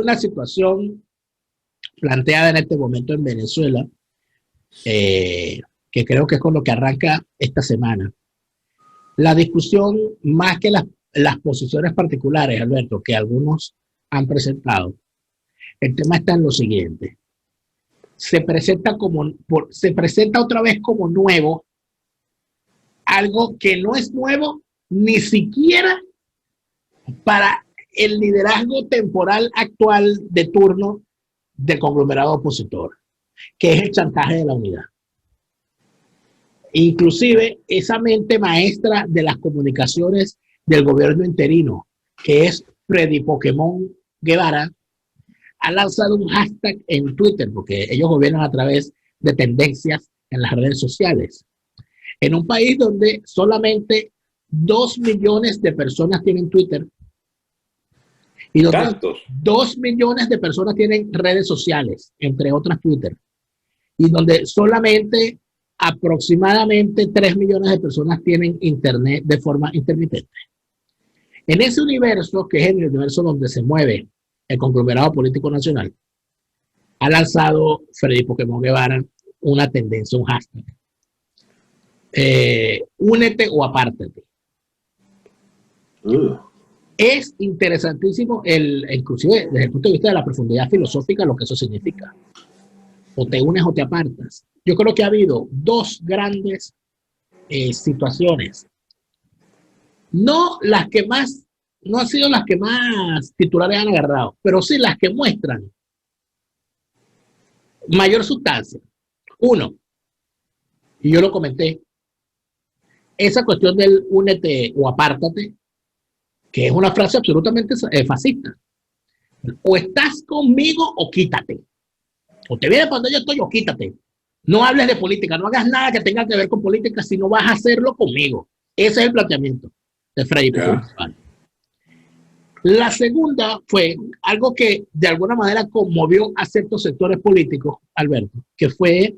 una situación planteada en este momento en Venezuela, que creo que es con lo que arranca esta semana. La discusión, más que las posiciones particulares, Alberto, que algunos han presentado, el tema está en lo siguiente. Se presenta otra vez como nuevo algo que no es nuevo ni siquiera para el liderazgo temporal actual de turno del conglomerado opositor, que es el chantaje de la unidad. Inclusive esa mente maestra de las comunicaciones del gobierno interino, que es Freddy Pokémon Guevara, ha lanzado un hashtag en Twitter, porque ellos gobiernan a través de tendencias en las redes sociales. En un país donde solamente 2 millones de personas tienen Twitter y donde ¿Tantos? 2 millones de personas tienen redes sociales, entre otras Twitter, y donde solamente aproximadamente 3 millones de personas tienen internet de forma intermitente. En ese universo, que es el universo donde se mueve el conglomerado político nacional, ha lanzado Freddy Pokémon Guevara una tendencia, un hashtag. Únete o apártate. Es interesantísimo, inclusive desde el punto de vista de la profundidad filosófica, lo que eso significa. O te unes o te apartas. Yo creo que ha habido dos grandes situaciones. No las que más, no han sido las que más titulares han agarrado, pero sí las que muestran mayor sustancia. Uno, y yo lo comenté, esa cuestión del únete o apártate, que es una frase absolutamente fascista. O estás conmigo o quítate. O te vienes cuando yo estoy o quítate. No hables de política, no hagas nada que tenga que ver con política si no vas a hacerlo conmigo. Ese es el planteamiento de Freddy. La segunda fue algo que de alguna manera conmovió a ciertos sectores políticos, Alberto, que fue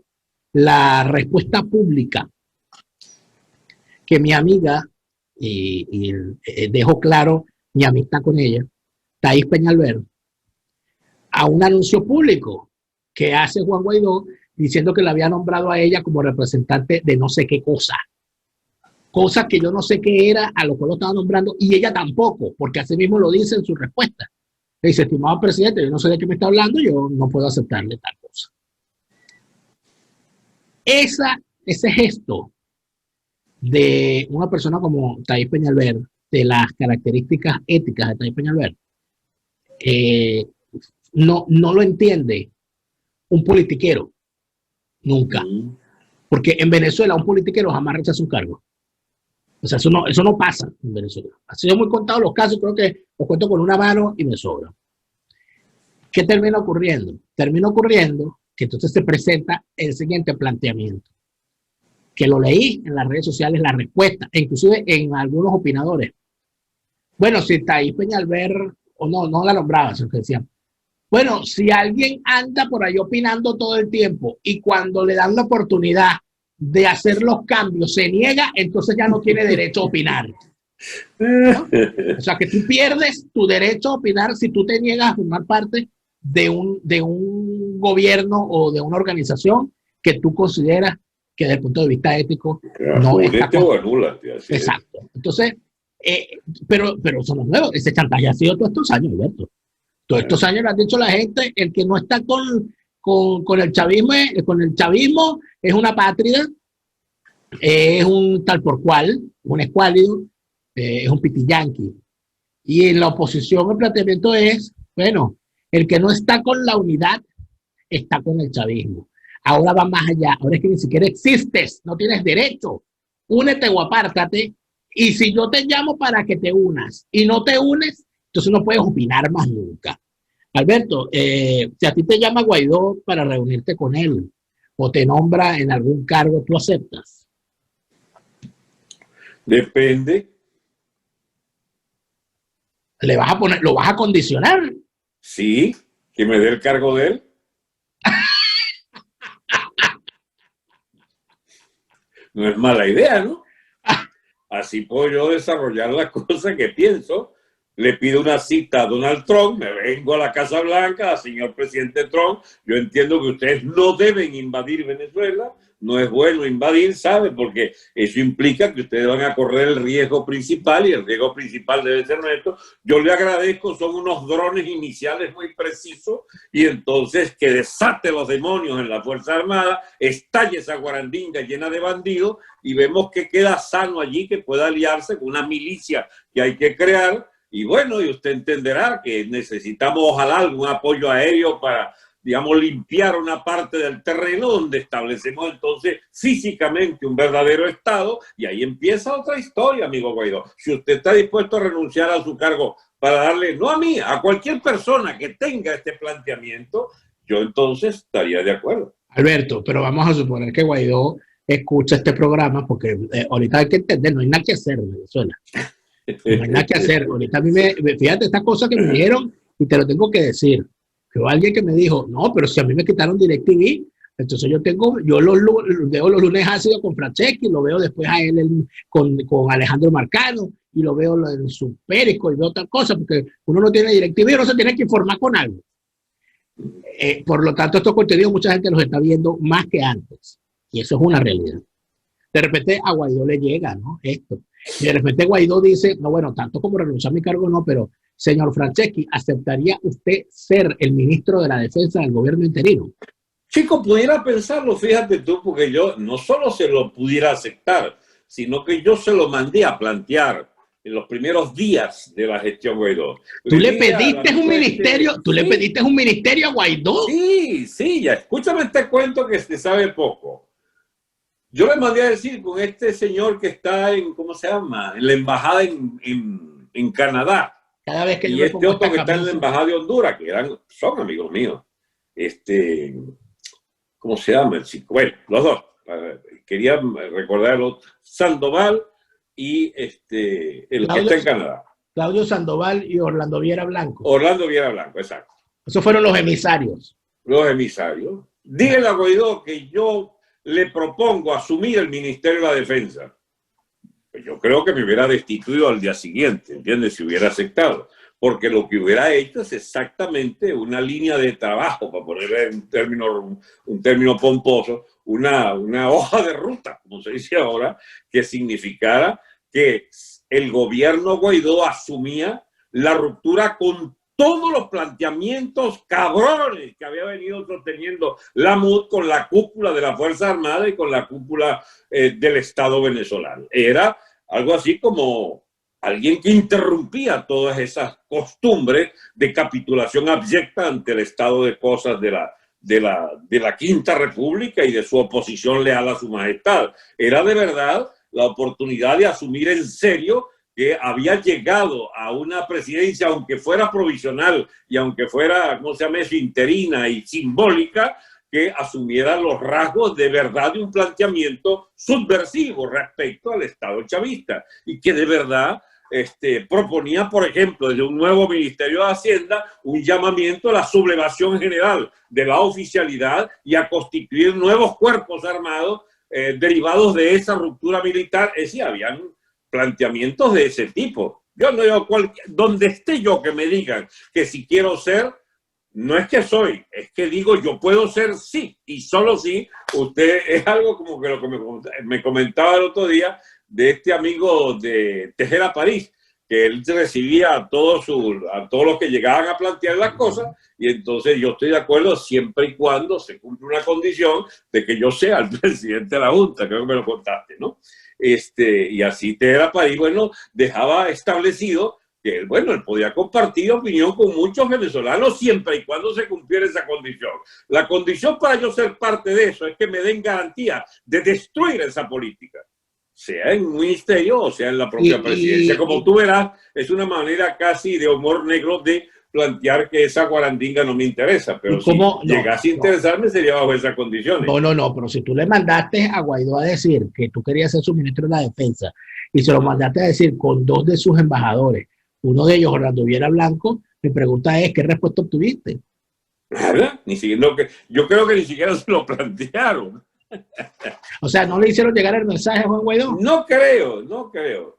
la respuesta pública que mi amiga, y dejo claro mi amistad con ella, Thaís Peñalver, a un anuncio público que hace Juan Guaidó diciendo que le había nombrado a ella como representante de no sé qué cosa. Cosa que yo no sé qué era, a lo cual lo estaba nombrando, y ella tampoco, porque así mismo lo dice en su respuesta. Le dice, estimado presidente, yo no sé de qué me está hablando, yo no puedo aceptarle tal cosa. Ese gesto de una persona como Thaís Peñalver, de las características éticas de Thaís Peñalver, no lo entiende un politiquero, nunca. Porque en Venezuela un politiquero jamás rechaza un cargo. O sea, eso no pasa en Venezuela. Ha sido muy contado los casos, creo que los cuento con una mano y me sobra. ¿Qué termina ocurriendo? Termina ocurriendo que entonces se presenta el siguiente planteamiento, que lo leí en las redes sociales, la respuesta, e inclusive en algunos opinadores. Bueno, si Thaís Peñalver, o no la nombraba, sino que decían, bueno, si alguien anda por ahí opinando todo el tiempo y cuando le dan la oportunidad de hacer los cambios se niega, entonces ya no tiene derecho a opinar. ¿No? O sea, que tú pierdes tu derecho a opinar si tú te niegas a formar parte de un gobierno o de una organización que tú consideras que desde el punto de vista ético no está o anúlate, así exacto. Es. Entonces, pero eso no es nuevo. Ese chantaje ha sido todos estos años, Alberto. Todos estos años le han dicho a la gente, el que no está con el chavismo es una pátrida, es un tal por cual, un escuálido, es un pitillanqui. Y en la oposición el planteamiento es, bueno, el que no está con la unidad está con el chavismo. Ahora va más allá, ahora es que ni siquiera existes, no tienes derecho. Únete o apártate, y si yo te llamo para que te unas y no te unes, entonces no puedes opinar más nunca. Alberto, si a ti te llama Guaidó para reunirte con él o te nombra en algún cargo, ¿tú aceptas? Depende. ¿Le vas a poner, lo vas a condicionar? Sí, que me dé el cargo de él. No es mala idea, ¿no? Así puedo yo desarrollar las cosas que pienso le pido una cita a Donald Trump, me vengo a la Casa Blanca, señor presidente Trump, yo entiendo que ustedes no deben invadir Venezuela, no es bueno invadir, ¿sabe? Porque eso implica que ustedes van a correr el riesgo principal y el riesgo principal debe ser nuestro. Yo le agradezco, son unos drones iniciales muy precisos y entonces que desate los demonios en la Fuerza Armada, estalle esa guarandinga llena de bandidos y vemos que queda sano allí, que pueda aliarse con una milicia que hay que crear. Y bueno, y usted entenderá que necesitamos ojalá algún apoyo aéreo para, digamos, limpiar una parte del terreno donde establecemos entonces físicamente un verdadero Estado y ahí empieza otra historia, amigo Guaidó. Si usted está dispuesto a renunciar a su cargo para darle, no a mí, a cualquier persona que tenga este planteamiento, yo entonces estaría de acuerdo. Alberto, pero vamos a suponer que Guaidó escucha este programa porque ahorita hay que entender, no hay nada que hacer en Venezuela. No hay nada que hacer. Ahorita a mí fíjate estas cosas que me dijeron y te lo tengo que decir. Que alguien que me dijo, no, pero si a mí me quitaron DirecTV, entonces yo veo los lunes ácidos con Franceschi, lo veo después a él con Alejandro Marcano y lo veo en su Periscope y veo otra cosa, porque uno no tiene DirecTV y uno se tiene que informar con algo. Por lo tanto, estos contenidos mucha gente los está viendo más que antes y eso es una realidad. De repente a Guaidó le llega, ¿no? Esto. Y de repente Guaidó dice, no, bueno, tanto como renunciar a mi cargo, no, pero señor Franceschi, ¿aceptaría usted ser el ministro de la Defensa del gobierno interino? Chico, pudiera pensarlo, fíjate tú, porque yo no solo se lo pudiera aceptar, sino que yo se lo mandé a plantear en los primeros días de la gestión Guaidó. ¿Tú le pediste un ministerio? ¿Tú le pediste un ministerio a Guaidó? Sí, sí, ya. Escúchame este cuento que se sabe poco. Yo le mandé a decir con este señor que está en, ¿cómo se llama? En la embajada en Canadá. Cada vez que y este otro que está en la embajada de Honduras, que son amigos míos. ¿Cómo se llama el chico? Bueno, los dos. Quería recordar el otro. Sandoval y el que está en Canadá. Claudio Sandoval y Orlando Viera Blanco. Orlando Viera Blanco, exacto. Esos fueron los emisarios. Los emisarios. Dígale a Guaidó que yo le propongo asumir el Ministerio de la Defensa. Pues yo creo que me hubiera destituido al día siguiente, ¿entiendes? Si hubiera aceptado. Porque lo que hubiera hecho es exactamente una línea de trabajo, para ponerle un término pomposo, una hoja de ruta, como se dice ahora, que significara que el gobierno Guaidó asumía la ruptura con todos los planteamientos cabrones que había venido sosteniendo la MUD con la cúpula de la Fuerza Armada y con la cúpula del Estado venezolano. Era algo así como alguien que interrumpía todas esas costumbres de capitulación abyecta ante el estado de cosas de la Quinta República y de su oposición leal a su majestad. Era de verdad la oportunidad de asumir en serio que había llegado a una presidencia, aunque fuera provisional y aunque fuera, ¿cómo se llama eso?, interina y simbólica, que asumiera los rasgos de verdad de un planteamiento subversivo respecto al Estado chavista y que de verdad proponía, por ejemplo, desde un nuevo Ministerio de Hacienda, un llamamiento a la sublevación general de la oficialidad y a constituir nuevos cuerpos armados derivados de esa ruptura militar. Es decir, habían planteamientos de ese tipo. Yo no digo donde esté yo que me digan que si quiero ser, no es que soy, es que digo yo puedo ser sí y solo sí. Usted es algo como que lo que me comentaba el otro día de este amigo de Tejera París, que él recibía a todos los que llegaban a plantear las cosas y entonces yo estoy de acuerdo siempre y cuando se cumpla una condición de que yo sea el presidente de la Junta, creo que me lo contaste, ¿no? Y así Tejera París, bueno, dejaba establecido que él, bueno, él podía compartir opinión con muchos venezolanos siempre y cuando se cumpliera esa condición. La condición para yo ser parte de eso es que me den garantía de destruir esa política, sea en un ministerio o sea en la propia presidencia. Como tú verás, es una manera casi de humor negro de plantear que esa guarandinga no me interesa, pero si llegase a interesarme sería bajo esas condiciones. No, pero si tú le mandaste a Guaidó a decir que tú querías ser su ministro de la Defensa y se lo mandaste a decir con dos de sus embajadores, uno de ellos, Orlando Viera Blanco, mi pregunta es, ¿qué respuesta obtuviste? Nada, yo creo que ni siquiera se lo plantearon. O sea, ¿no le hicieron llegar el mensaje a Juan Guaidó? No creo.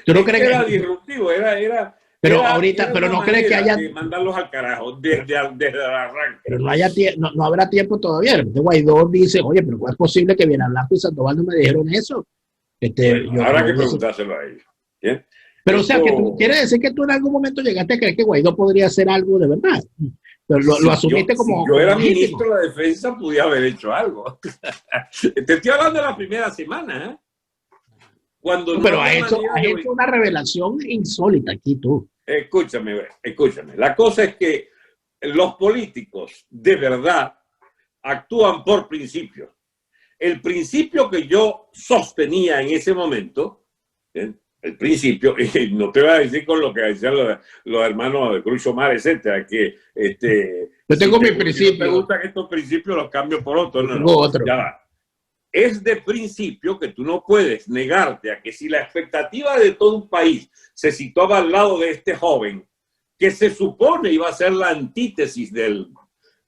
¿Tú no Es crees que era que, disruptivo, pero ahorita, era pero una no crees que manera haya, de mandarlos al carajo desde el pero arranque. no haya no, no habrá tiempo todavía? Entonces Guaidó dice, oye, pero ¿cómo es posible que Viena Blanco y Sandoval no me dijeron eso? Bueno, habrá que preguntárselo a ellos. ¿Bien? Pero o sea, que tú Esto, quieres decir que tú en algún momento llegaste a creer que Guaidó podría hacer algo de verdad. Pero lo asumiste si como, yo como era legítimo. ministro de la Defensa, podía haber hecho algo. Te estoy hablando de la primera semana, ¿eh? Cuando No, no pero había manera has hecho una revelación insólita aquí tú. Escúchame, escúchame. La cosa es que los políticos de verdad actúan por principios. El principio que yo sostenía en ese momento, ¿eh? El principio, y no te voy a decir con lo que decían los hermanos de Cruz Omar, etcétera, que Yo tengo mi si no te principio. gustan estos principios, los cambio por otros. Yo No, tengo no, otro. ya va. Es de principio que tú no puedes negarte a que si la expectativa de todo un país se situaba al lado de este joven, que se supone iba a ser la antítesis del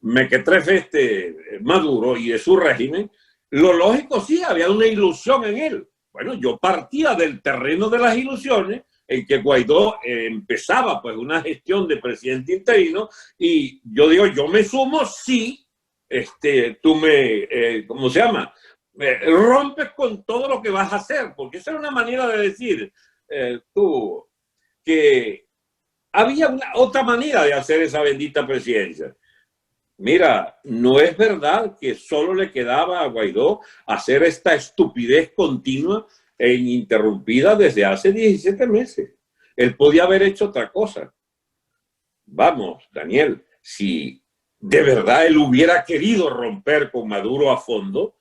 mequetrefe Maduro y de su régimen, lo lógico sí, había una ilusión en él. Bueno, yo partía del terreno de las ilusiones en que Guaidó empezaba pues una gestión de presidente interino y yo digo, yo me sumo si tú ¿cómo se llama? Rompes con todo lo que vas a hacer, porque esa era una manera de decir tú que había otra manera de hacer esa bendita presidencia. Mira, no es verdad que solo le quedaba a Guaidó hacer esta estupidez continua e ininterrumpida desde hace 17 meses. Él podía haber hecho otra cosa. Vamos, Daniel, si de verdad él hubiera querido romper con Maduro a fondo,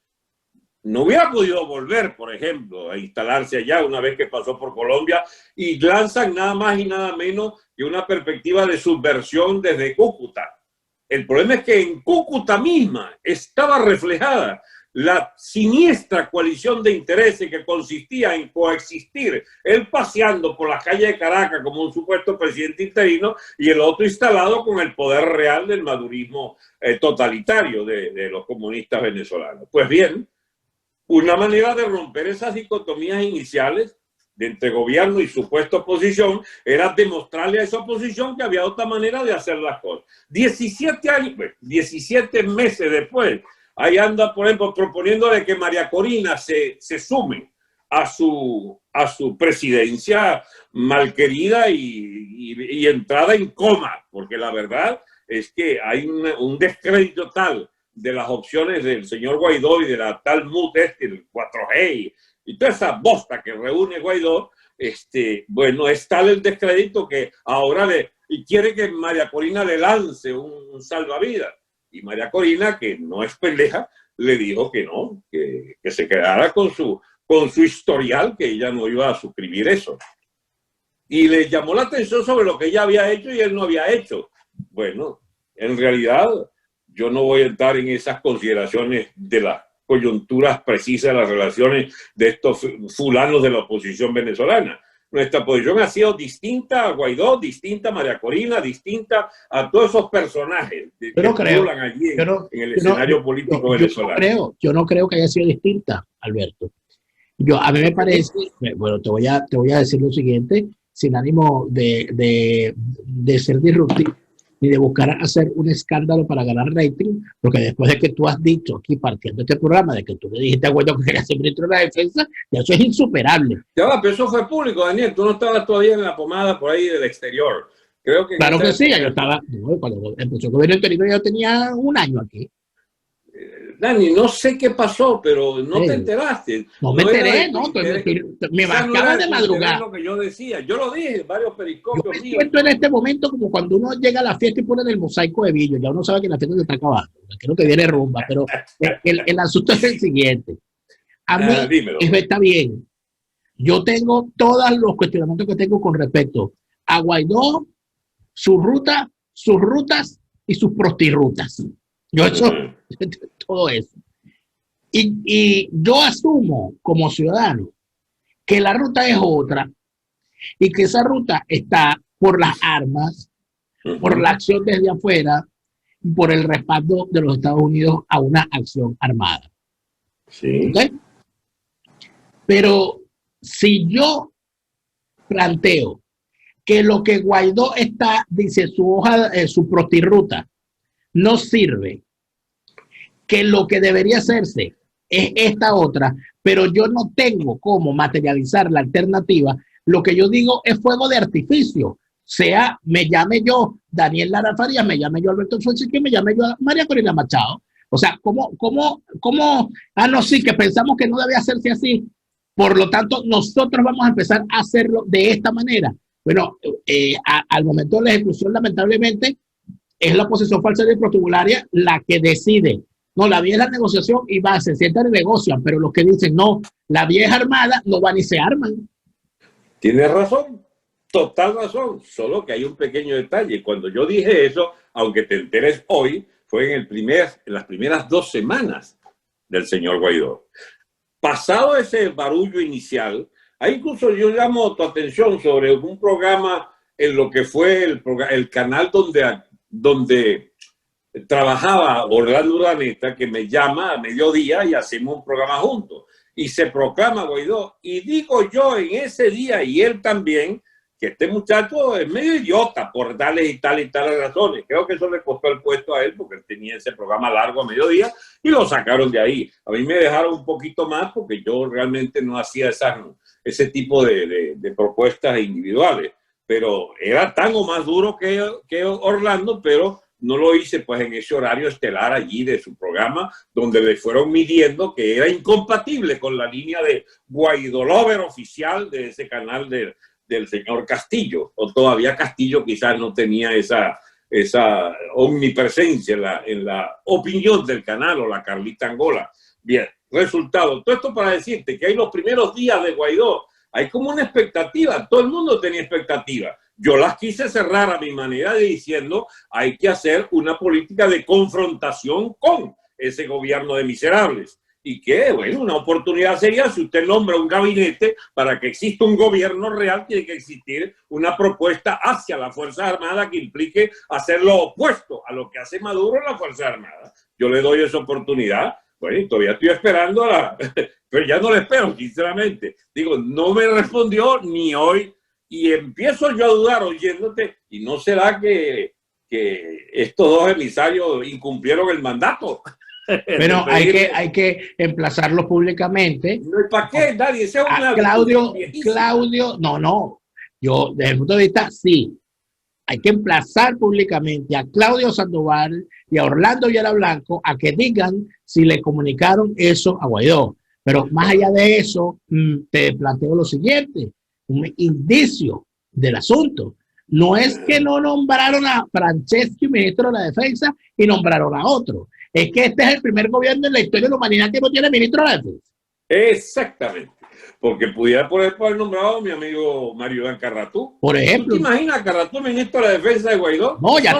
no hubiera podido volver, por ejemplo, a instalarse allá una vez que pasó por Colombia y lanzan nada más y nada menos que una perspectiva de subversión desde Cúcuta. El problema es que en Cúcuta misma estaba reflejada la siniestra coalición de intereses que consistía en coexistir, él paseando por las calles de Caracas como un supuesto presidente interino y el otro instalado con el poder real del madurismo totalitario de los comunistas venezolanos. Pues bien, una manera de romper esas dicotomías iniciales de entre gobierno y supuesta oposición era demostrarle a esa oposición que había otra manera de hacer las cosas. 17 años, 17 meses después, ahí anda, por ejemplo, proponiéndole que María Corina se sume a su presidencia malquerida y entrada en coma, porque la verdad es que hay un descrédito tal de las opciones del señor Guaidó y de la tal MUT, el 4G y toda esa bosta que reúne Guaidó, bueno, es tal el descrédito que ahora y quiere que María Corina le lance un salvavidas. Y María Corina, que no es pendeja, le dijo que no, que se quedara con su historial, que ella no iba a suscribir eso. Y le llamó la atención sobre lo que ella había hecho y él no había hecho. Bueno, en realidad yo no voy a entrar en esas consideraciones de las coyunturas precisas de las relaciones de estos fulanos de la oposición venezolana. Nuestra posición ha sido distinta a Guaidó, distinta a María Corina, distinta a todos esos personajes que pululan allí en el escenario político venezolano. Yo no creo que haya sido distinta, Alberto. A mí me parece, bueno, te voy a decir lo siguiente, sin ánimo de ser disruptivo ni de buscar hacer un escándalo para ganar rating, porque después de que tú has dicho aquí, partiendo de este programa, de que tú le dijiste a Guaidó que quería ser ministro de la Defensa, ya eso es insuperable. Ya va, pero eso fue público, Daniel. Tú no estabas todavía en la pomada por ahí del exterior. Creo que claro que sí, yo estaba, cuando empezó el gobierno interino yo tenía un año aquí. Dani, no sé qué pasó, pero no te enteraste. No me enteré, no, me marcaba de madrugada. Lo que yo decía, yo lo dije en varios periscopios. Yo me siento en este momento como cuando uno llega a la fiesta y ponen el mosaico de Billo, ya uno sabe que la fiesta se está acabando, creo que viene rumba, pero el asunto es el siguiente. A mí, eso está bien. Yo tengo todos los cuestionamientos que tengo con respecto a Guaidó, sus rutas y sus prostirrutas. Yo eso, todo eso. Y yo asumo como ciudadano que la ruta es otra y que esa ruta está por las armas, por la acción desde afuera y por el respaldo de los Estados Unidos a una acción armada. Sí. ¿Okay? Pero si yo planteo que lo que Guaidó está, dice su hoja, su protirruta, no sirve, que lo que debería hacerse es esta otra, pero yo no tengo cómo materializar la alternativa, lo que yo digo es fuego de artificio, sea me llame yo Daniel Lara Farías, me llame yo Alberto Fonseca, me llame yo María Corina Machado. O sea, no, sí, que pensamos que no debe hacerse así, por lo tanto, nosotros vamos a empezar a hacerlo de esta manera. Bueno, al momento de la ejecución, lamentablemente, es la oposición falsa y protocolaria la que decide. No, la vía es la negociación y va, se sientan y negocian, pero los que dicen, no, la vía es armada, no van y se arman. Tienes razón, total razón, solo que hay un pequeño detalle. Cuando yo dije eso, aunque te enteres hoy, fue en las primeras 2 semanas del señor Guaidó. Pasado ese barullo inicial, ahí incluso yo llamo tu atención sobre un programa en lo que fue el canal donde trabajaba Orlando Urdaneta, que me llama a mediodía y hacemos un programa juntos. Y se proclama Guaidó. Y digo yo en ese día, y él también, que este muchacho es medio idiota por tales y tales razones. Creo que eso le costó el puesto a él porque él tenía ese programa largo a mediodía y lo sacaron de ahí. A mí me dejaron un poquito más porque yo realmente no hacía ese tipo de propuestas individuales. Pero era tan o más duro que Orlando, pero no lo hice pues en ese horario estelar allí de su programa, donde le fueron midiendo que era incompatible con la línea de Guaidó Lover oficial de ese canal del señor Castillo, o todavía Castillo quizás no tenía esa omnipresencia en la opinión del canal, o la Carlita Angola. Bien, resultado, todo esto para decirte que hay los primeros días de Guaidó, hay como una expectativa, todo el mundo tenía expectativa. Yo las quise cerrar a mi manera diciendo, hay que hacer una política de confrontación con ese gobierno de miserables. Y que, bueno, una oportunidad sería, si usted nombra un gabinete, para que exista un gobierno real, tiene que existir una propuesta hacia la Fuerza Armada que implique hacer lo opuesto a lo que hace Maduro en la Fuerza Armada. Yo le doy esa oportunidad. Bueno, y todavía estoy esperando pero ya no le espero, sinceramente. Digo, no me respondió ni hoy, y empiezo yo a dudar oyéndote, ¿y no será que estos 2 emisarios incumplieron el mandato? Pero hay que emplazarlo públicamente. No, ¿para qué? Nadie sea una Claudio, no. Yo, desde el punto de vista, sí. Hay que emplazar públicamente a Claudio Sandoval y a Orlando Ayala Blanco a que digan si le comunicaron eso a Guaidó. Pero más allá de eso, te planteo lo siguiente, un indicio del asunto. No es que no nombraron a Franceschi, ministro de la Defensa, y nombraron a otro. Es que este es el primer gobierno en la historia de la humanidad que no tiene ministro de la Defensa. Exactamente. Porque pudiera por haber nombrado a mi amigo Mario Dan Carratú. Por ejemplo. ¿Tú te imaginas a Carratú ministro de la Defensa de Guaidó? No, ya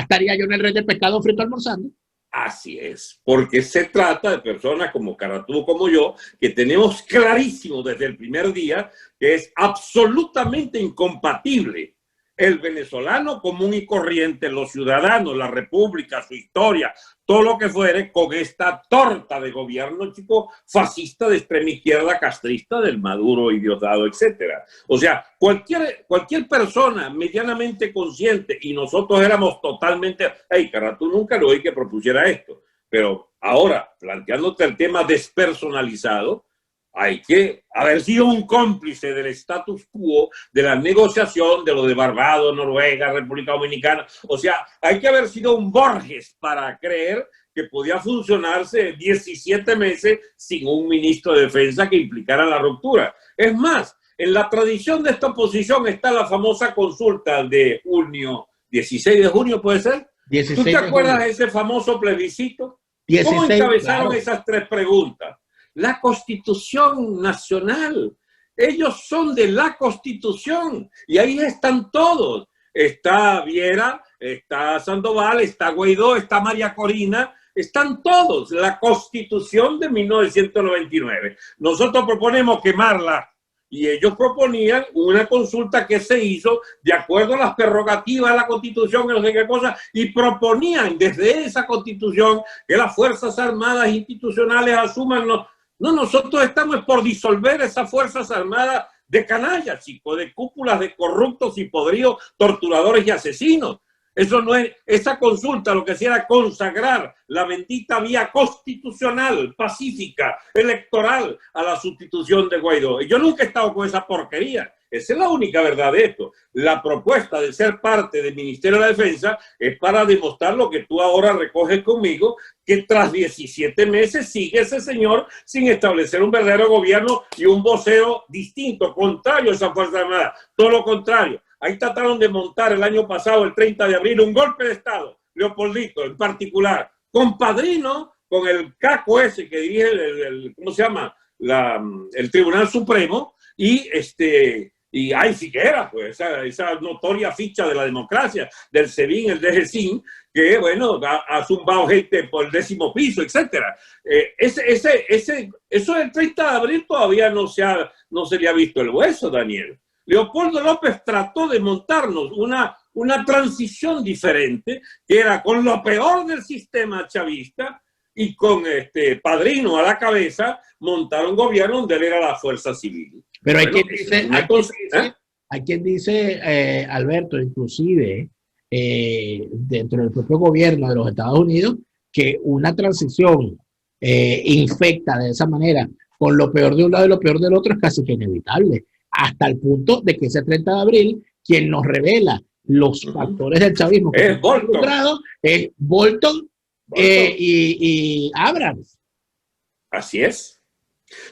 estaría yo en el Rey de Pescado frito almorzando. Así es, porque se trata de personas como Carratú, como yo, que tenemos clarísimo desde el primer día que es absolutamente incompatible el venezolano común y corriente, los ciudadanos, la república, su historia, todo lo que fuere, con esta torta de gobierno, chico, fascista de extrema izquierda, castrista, del Maduro, Diosdado, etcétera. O sea, cualquier persona medianamente consciente, y nosotros éramos totalmente, hey, Carratú nunca lo oí que propusiera esto, pero ahora, planteándote el tema despersonalizado, hay que haber sido un cómplice del status quo, de la negociación, de lo de Barbados, Noruega, República Dominicana. O sea, hay que haber sido un Borges para creer que podía funcionarse 17 meses sin un ministro de Defensa que implicara la ruptura. Es más, en la tradición de esta oposición está la famosa consulta de junio, 16 de junio, ¿puede ser? ¿Tú te acuerdas de ese famoso plebiscito? 16, ¿cómo encabezaron claro. Esas 3 preguntas? La Constitución Nacional. Ellos son de la Constitución y ahí están todos. Está Viera, está Sandoval, está Guaidó, está María Corina, están todos. La Constitución de 1999. Nosotros proponemos quemarla y ellos proponían una consulta que se hizo de acuerdo a las prerrogativas de la Constitución, no sé qué cosa, y proponían desde esa Constitución que las Fuerzas Armadas institucionales asuman. No, nosotros estamos por disolver esas Fuerzas Armadas de canallas, chicos, de cúpulas de corruptos y podridos, torturadores y asesinos. Eso no es, esa consulta lo que hacía era consagrar la bendita vía constitucional, pacífica, electoral a la sustitución de Guaidó. Y yo nunca he estado con esa porquería. Esa es la única verdad de esto. La propuesta de ser parte del Ministerio de la Defensa es para demostrar lo que tú ahora recoges conmigo, que tras 17 meses sigue ese señor sin establecer un verdadero gobierno y un vocero distinto, contrario a esa Fuerza Armada. Todo lo contrario. Ahí trataron de montar el año pasado, el 30 de abril, un golpe de Estado, Leopoldito en particular, con Padrino, con el caco ese que dirige ¿cómo se llama? El Tribunal Supremo, y ahí sí que era, pues, esa notoria ficha de la democracia, del SEBIN, el DGCIN, que, bueno, ha zumbado gente por el 10º piso, etcétera. Eso del 30 de abril todavía no se le ha visto el hueso, Daniel. Leopoldo López trató de montarnos una transición diferente, que era con lo peor del sistema chavista y con Padrino a la cabeza, montar un gobierno donde él era la fuerza civil. Pero hay quien dice, Alberto, inclusive dentro del propio gobierno de los Estados Unidos, que una transición infecta de esa manera, con lo peor de un lado y lo peor del otro, es casi que inevitable. Hasta el punto de que ese 30 de abril, quien nos revela los factores del chavismo que es Bolton, es Bolton. Y Abrams. Así es.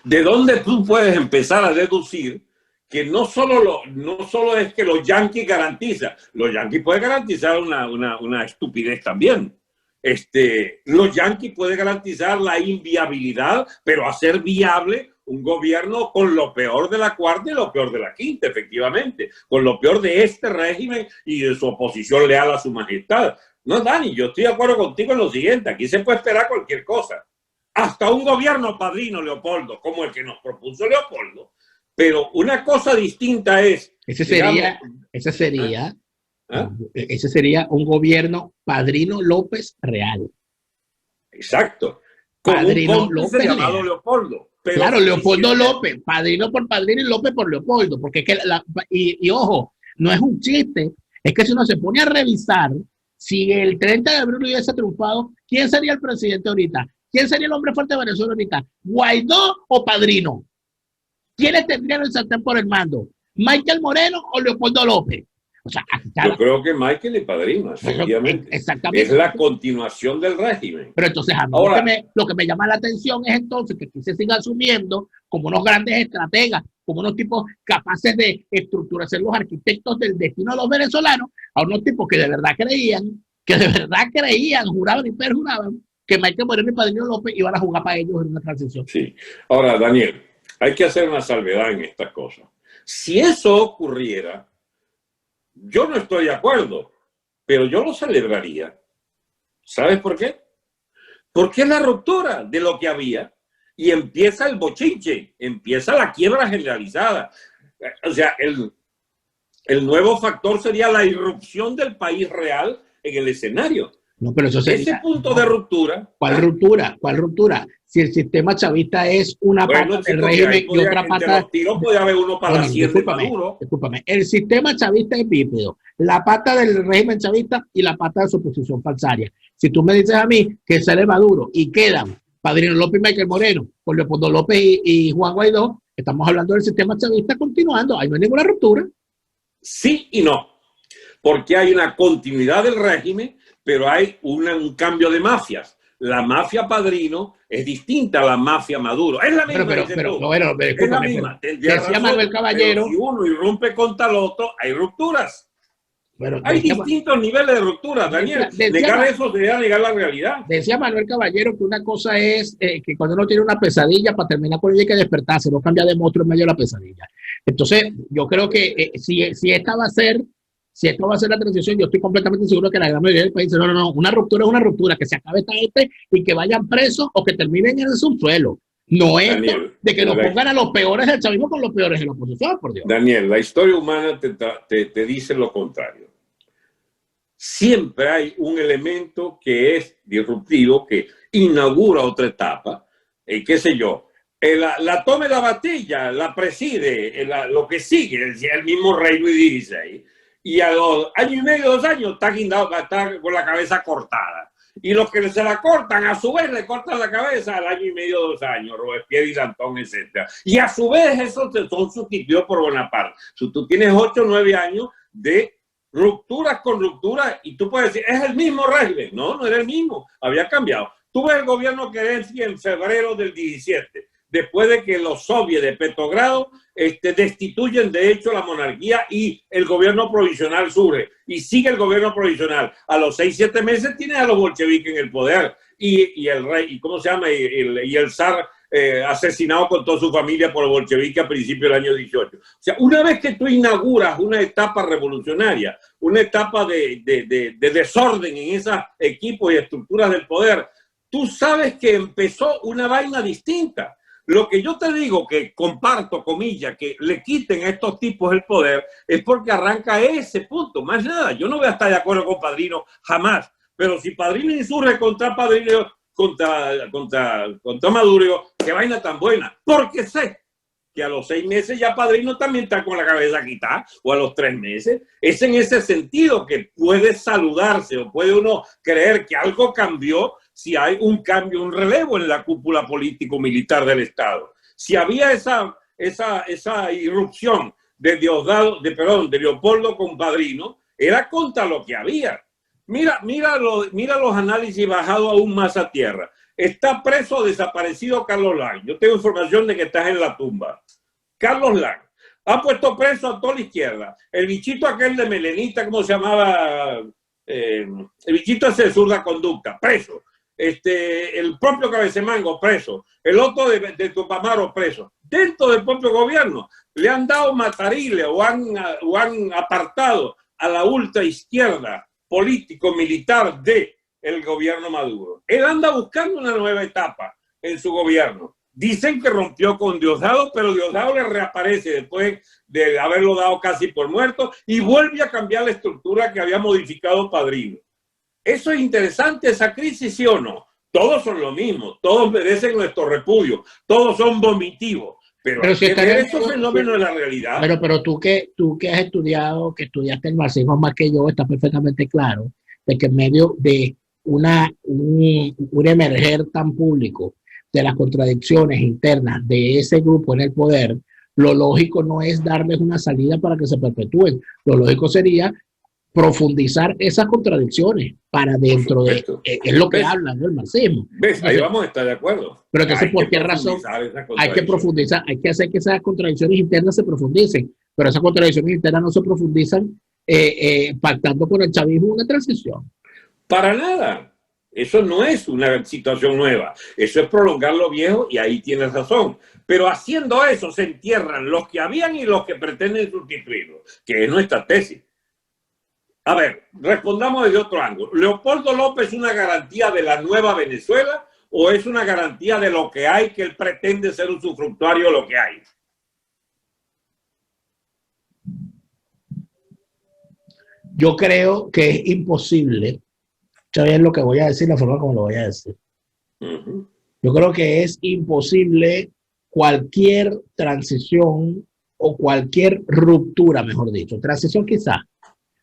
¿De dónde tú puedes empezar a deducir que no solo es que los yanquis garantizan, los yanquis pueden garantizar una estupidez también. Los yanquis pueden garantizar la inviabilidad, pero hacer viable un gobierno con lo peor de la cuarta y lo peor de la quinta, efectivamente, con lo peor de este régimen y de su oposición leal a su majestad. No, Dani, yo estoy de acuerdo contigo en lo siguiente, aquí se puede esperar cualquier cosa. Hasta un gobierno Padrino, Leopoldo, como el que nos propuso Leopoldo. Pero una cosa distinta es... Ese sería un gobierno Padrino López real. Exacto. Padrino López llamado Leopoldo. Pero claro, Leopoldo López, Padrino por Padrino y López por Leopoldo. Porque es que y ojo, no es un chiste, es que si uno se pone a revisar, si el 30 de abril hubiese triunfado, ¿quién sería el presidente ahorita? ¿Quién sería el hombre fuerte de Venezuela ahorita? ¿Guaidó o Padrino? ¿Quiénes tendrían el sartén por el mando? ¿Michael Moreno o Leopoldo López? O sea, yo creo que Michael y Padrino, efectivamente. Exactamente. Es la continuación del régimen. Pero entonces a mí lo que me llama la atención es entonces que aquí se siga asumiendo como unos grandes estrategas, como unos tipos capaces de estructurar, ser los arquitectos del destino de los venezolanos, a unos tipos que de verdad creían, juraban y perjuraban que Michael Moreno y Padrino López iban a jugar para ellos en una transición. Sí. Ahora, Daniel, hay que hacer una salvedad en estas cosas. Si eso ocurriera, yo no estoy de acuerdo, pero yo lo celebraría. ¿Sabes por qué? Porque es la ruptura de lo que había y empieza el bochinche, empieza la quiebra generalizada. O sea, el nuevo factor sería la irrupción del país real en el escenario. No, pero eso sería, ese punto de ruptura. ¿Cuál ruptura? ¿Cuál ruptura? Si el sistema chavista es una pata del régimen y otra pata... Puede haber uno para la Hacienda Maduro. Discúlpame. El sistema chavista es bípedo. La pata del régimen chavista y la pata de su oposición falsaria. Si tú me dices a mí que sale Maduro y quedan Padrino López y Michael Moreno, con Leopoldo López y Juan Guaidó, estamos hablando del sistema chavista continuando. Ahí no hay ninguna ruptura. Sí y no. Porque hay una continuidad del régimen, pero hay un cambio de mafias. La mafia Padrino es distinta a la mafia Maduro. Es la misma. Pero es la misma. Decía Manuel Caballero. Si uno irrumpe contra el otro, hay rupturas. Hay distintos niveles de ruptura, Daniel. Negar eso sería negar la realidad. Decía Manuel Caballero que una cosa es que cuando uno tiene una pesadilla, para terminar con ella hay que despertarse, no cambia de monstruo en medio de la pesadilla. Entonces, yo creo que si esta va a ser... Si esto va a ser la transición, yo estoy completamente seguro que la gran mayoría del país dice, no, una ruptura es una ruptura, que se acabe esta gente y que vayan presos o que terminen en el subsuelo. No es de que nos pongan a los peores del chavismo con los peores de la oposición, por Dios. Daniel, la historia humana te dice lo contrario. Siempre hay un elemento que es disruptivo, que inaugura otra etapa, qué sé yo. La toma de la Bastilla la preside, lo que sigue, el mismo rey Luis XVI. Y a los año y medio, 2 años, está guindado, está con la cabeza cortada. Y los que se la cortan, a su vez, le cortan la cabeza al año y medio, 2 años, Robespierre y Danton, etc. Y a su vez, esos son sustituidos por Bonaparte. Si tú tienes 8 o 9 años de rupturas con rupturas, y tú puedes decir, es el mismo régimen. No, no era el mismo, había cambiado. Tú ves el gobierno Kerensky en febrero del 17, después de que los soviets de Petrogrado destituyen de hecho la monarquía y el gobierno provisional surge. Y sigue el gobierno provisional. A los 6, 7 meses tienes a los bolcheviques en el poder. Y el rey, y ¿cómo se llama? Y el zar asesinado con toda su familia por los bolcheviques a principios del año 18. O sea, una vez que tú inauguras una etapa revolucionaria, una etapa de desorden en esos equipos y estructuras del poder, tú sabes que empezó una vaina distinta. Lo que yo te digo, que comparto, comillas, que le quiten a estos tipos el poder, es porque arranca ese punto, más nada. Yo no voy a estar de acuerdo con Padrino jamás, pero si Padrino insurge contra Padrino, contra Maduro, qué vaina tan buena, porque sé que a los 6 meses ya Padrino también está con la cabeza quitada, o a los 3 meses. Es en ese sentido que puede saludarse o puede uno creer que algo cambió si hay un cambio, un relevo en la cúpula político-militar del Estado. Si había esa irrupción de Leopoldo con Padrino, era contra lo que había. Mira los análisis bajados aún más a tierra. Está preso o desaparecido Carlos Lang. Yo tengo información de que estás en la tumba. Carlos Lang ha puesto preso a toda la izquierda. El bichito aquel de Melenita, ¿cómo se llamaba? El bichito ese de zurda conducta, preso. El propio Cabecemango, preso. El otro de Tupamaro, preso. Dentro del propio gobierno le han dado matarile o han apartado a la ultraizquierda político-militar del gobierno Maduro. Él anda buscando una nueva etapa en su gobierno. Dicen que rompió con Diosdado, pero Diosdado le reaparece después de haberlo dado casi por muerto y vuelve a cambiar la estructura que había modificado Padrino. Eso es interesante, esa crisis, ¿sí o no? Todos son lo mismo, todos merecen nuestro repudio, todos son vomitivos, pero si estos fenómenos de la realidad. Pero tú que has estudiado, que estudiaste el marxismo más que yo, está perfectamente claro de que en medio de un emerger tan público de las contradicciones internas de ese grupo en el poder, lo lógico no es darles una salida para que se perpetúen, lo lógico sería profundizar esas contradicciones para dentro de... Es lo que hablan, ¿no? El marxismo. ¿Ves? Ahí vamos a estar de acuerdo. Pero entonces, ¿por qué razón hay que profundizar? Hay que hacer que esas contradicciones internas se profundicen, pero esas contradicciones internas no se profundizan pactando con el chavismo una transición. Para nada. Eso no es una situación nueva. Eso es prolongar lo viejo y ahí tienes razón. Pero haciendo eso se entierran los que habían y los que pretenden sustituirlo, que es nuestra tesis. A ver, respondamos desde otro ángulo. ¿Leopoldo López es una garantía de la nueva Venezuela o es una garantía de lo que hay, que él pretende ser un usufructuario de lo que hay? Yo creo que es imposible, ¿sabes lo que voy a decir? La forma como lo voy a decir. Yo creo que es imposible cualquier transición o cualquier ruptura, mejor dicho. Transición quizás,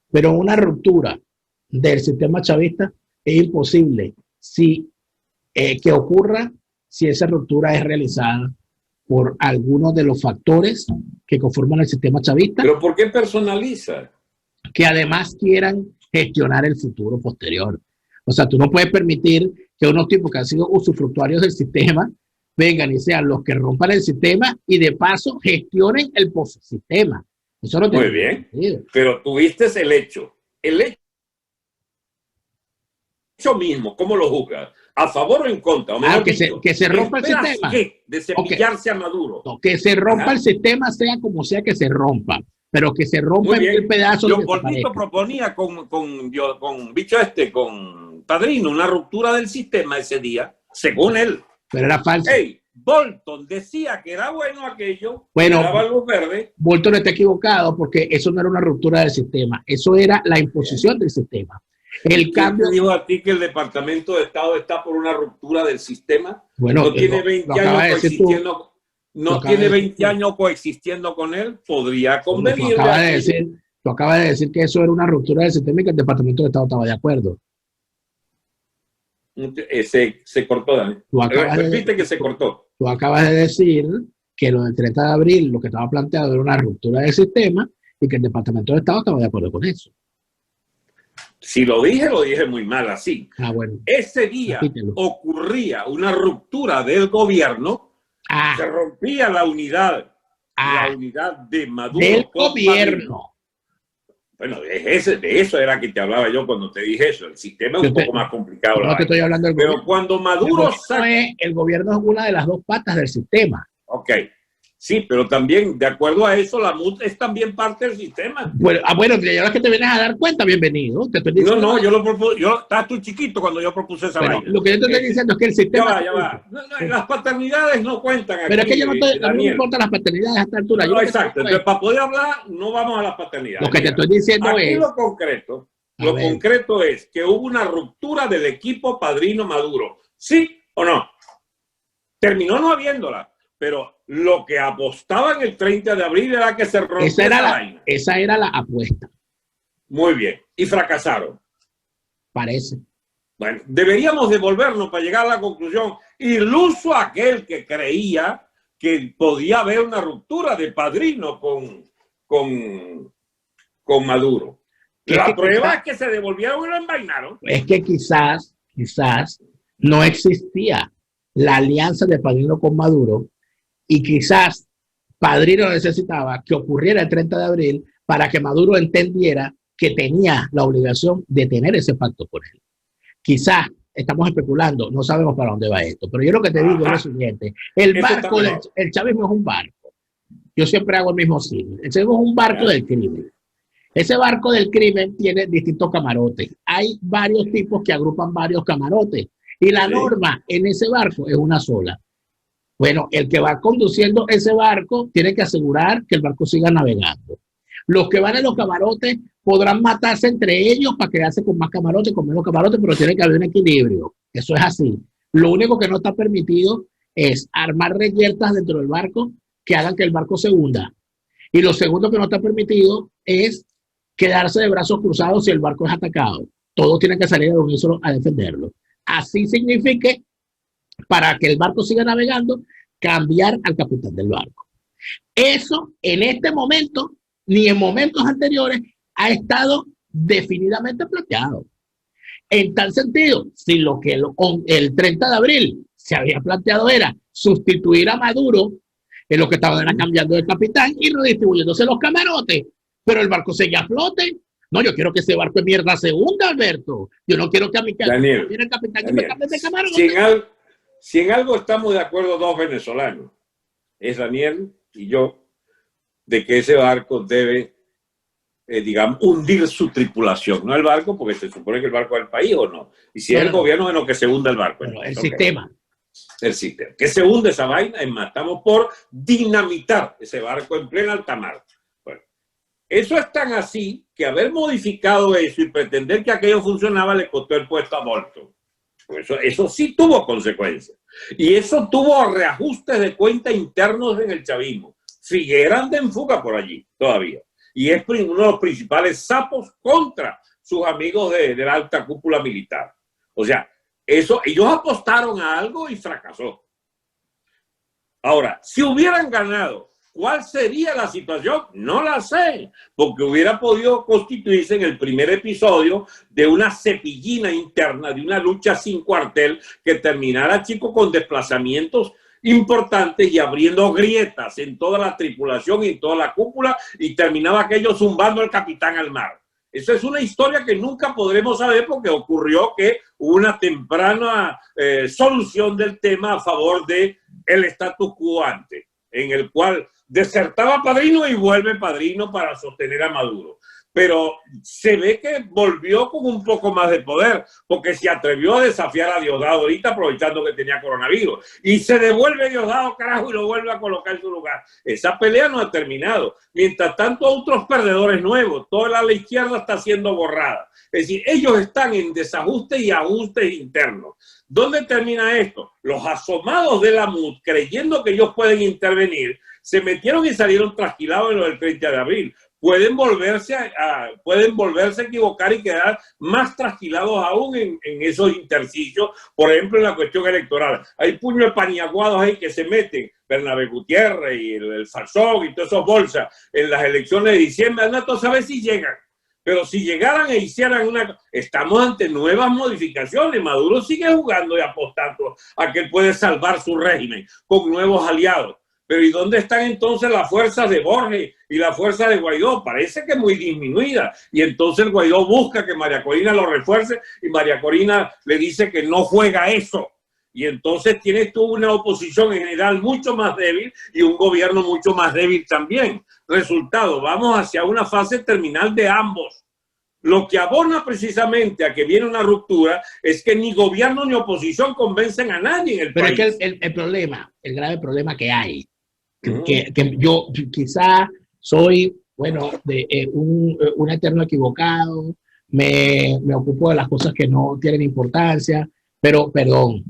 pero una ruptura del sistema chavista es imposible que ocurra si esa ruptura es realizada por algunos de los factores que conforman el sistema chavista. ¿Pero por qué personaliza? Que además quieran gestionar el futuro posterior. O sea, tú no puedes permitir que unos tipos que han sido usufructuarios del sistema vengan y sean los que rompan el sistema y de paso gestionen el postsistema. Eso no muy bien, sentido. Pero tuviste el hecho mismo, ¿cómo lo juzgas? ¿A favor o en contra? O mejor dicho, que se rompa el sistema. ¿Qué? De cepillarse a Maduro. No, que se rompa el sistema, sea como sea que se rompa, pero que se rompa en pedazos. Leopoldito proponía con Padrino una ruptura del sistema ese día, según él. Pero era falso. Hey, Bolton decía que era bueno aquello, bueno, daba luz verde. Bolton está equivocado porque eso no era una ruptura del sistema, eso era la imposición del sistema. El cambio... ¿Quién te dijo a ti que el Departamento de Estado está por una ruptura del sistema? Bueno, no tiene 20 años coexistiendo, no tiene 20 años coexistiendo con él, podría convenir. Tú acabas de decir que eso era una ruptura del sistema y que el Departamento de Estado estaba de acuerdo. Se cortó, Dani. Repite que se cortó. Tú acabas de decir que lo del 30 de abril, lo que estaba planteado era una ruptura del sistema y que el Departamento de Estado estaba de acuerdo con eso. Si lo dije muy mal así. Bueno. Ese día ocurría una ruptura del gobierno, se rompía la unidad de Maduro. Del gobierno. Bueno, de eso era que te hablaba yo cuando te dije eso. El sistema es un poco más complicado. No te estoy hablando del Pero gobierno. cuando Maduro el gobierno es una de las dos patas del sistema. Ok. Sí, pero también, de acuerdo a eso, la MUD es también parte del sistema. Bueno, ya es que te vienes a dar cuenta, bienvenido. Te estoy diciendo, no, yo lo propuse, estabas tú chiquito cuando yo propuse esa vaina. Lo que yo te estoy diciendo es que el sistema... Ya va. No, las paternidades no cuentan aquí. Pero es que a mí no me importan las paternidades a esta altura. No, exacto. Entonces, para poder hablar, no vamos a las paternidades. Lo que te estoy diciendo aquí es... Lo concreto es que hubo una ruptura del equipo padrino Maduro. ¿Sí o no? Terminó no habiéndola. Pero lo que apostaban el 30 de abril era que se rompiera esa vaina. Esa era la apuesta. Muy bien. Y fracasaron. Parece. Bueno, deberíamos devolvernos para llegar a la conclusión. Iluso aquel que creía que podía haber una ruptura de padrino con Maduro. La prueba es que se devolvieron y lo envainaron. Es que quizás no existía la alianza de padrino con Maduro. Y quizás Padrino necesitaba que ocurriera el 30 de abril para que Maduro entendiera que tenía la obligación de tener ese pacto con él. Quizás estamos especulando, no sabemos para dónde va esto, pero yo lo que te digo es lo siguiente. El chavismo es un barco. Yo siempre hago el mismo signo. El chavismo es un barco del crimen. Ese barco del crimen tiene distintos camarotes. Hay varios tipos que agrupan varios camarotes. Y la norma en ese barco es una sola. Bueno, el que va conduciendo ese barco tiene que asegurar que el barco siga navegando. Los que van en los camarotes podrán matarse entre ellos para quedarse con más camarotes, con menos camarotes, pero tiene que haber un equilibrio. Eso es así. Lo único que no está permitido es armar reyertas dentro del barco que hagan que el barco se hunda. Y lo segundo que no está permitido es quedarse de brazos cruzados si el barco es atacado. Todos tienen que salir al unísono a defenderlo. Así signifique, para que el barco siga navegando, cambiar al capitán del barco. Eso en este momento, ni en momentos anteriores, ha estado definidamente planteado. En tal sentido, si lo que el 30 de abril se había planteado era sustituir a Maduro, en lo que estaban era cambiando de capitán y redistribuyéndose los camarotes, pero el barco seguía a flote. No, yo quiero que ese barco de mierda se hunda, Alberto. Yo no quiero que a mi Daniel, el capitán que me cambie de camarote. Si en algo estamos de acuerdo dos venezolanos, es Daniel y yo, de que ese barco debe, digamos, hundir su tripulación. No el barco, porque se supone que el barco es el país o no. Y si es el gobierno, bueno, que se hunda el barco. Bueno, el sistema. El sistema. Que se hunde esa vaina, es más, estamos por dinamitar ese barco en plena alta mar. Bueno, eso es tan así que haber modificado eso y pretender que aquello funcionaba le costó el puesto a Bolton. Eso sí tuvo consecuencias. Y eso tuvo reajustes de cuenta internos en el chavismo. Figueira anda en fuga por allí todavía. Y es uno de los principales sapos contra sus amigos de la alta cúpula militar. O sea, ellos apostaron a algo y fracasó. Ahora, si hubieran ganado, ¿cuál sería la situación? No la sé, porque hubiera podido constituirse en el primer episodio de una cepillina interna, de una lucha sin cuartel que terminara, chico, con desplazamientos importantes y abriendo grietas en toda la tripulación y en toda la cúpula y terminaba aquello zumbando al capitán al mar. Esa es una historia que nunca podremos saber porque ocurrió que hubo una temprana solución del tema a favor del status quo ante, en el cual desertaba Padrino y vuelve Padrino para sostener a Maduro. pero se ve que volvió con un poco más de poder, porque se atrevió a desafiar a Diosdado ahorita aprovechando que tenía coronavirus. Y se devuelve Diosdado, carajo, y lo vuelve a colocar en su lugar. Esa pelea no ha terminado. Mientras tanto, otros perdedores nuevos, toda la izquierda está siendo borrada. Es decir, ellos están en desajustes y ajustes internos. ¿Dónde termina esto? Los asomados de la MUD, creyendo que ellos pueden intervenir, se metieron y salieron trasquilados en lo del 30 de abril. Pueden volverse a equivocar y quedar más trasquilados aún en esos intersticios, por ejemplo, en la cuestión electoral. Hay puños de paniaguados ahí que se meten, Bernabé Gutiérrez y el Farsón y todas esas bolsas en las elecciones de diciembre. Anda a saber si llegan. Pero si llegaran e hicieran una... Estamos ante nuevas modificaciones. Maduro sigue jugando y apostando a que él puede salvar su régimen con nuevos aliados. Pero ¿y dónde están entonces las fuerzas de Borges y la fuerza de Guaidó? Parece que muy disminuida. Y entonces Guaidó busca que María Corina lo refuerce y María Corina le dice que no juega eso. Y entonces tienes tú una oposición en general mucho más débil y un gobierno mucho más débil también. Resultado, vamos hacia una fase terminal de ambos. Lo que abona precisamente a que viene una ruptura es que ni gobierno ni oposición convencen a nadie en el país. Pero es que el problema, el grave problema que hay, que yo quizá soy, bueno, un eterno equivocado, me ocupo de las cosas que no tienen importancia, pero perdón,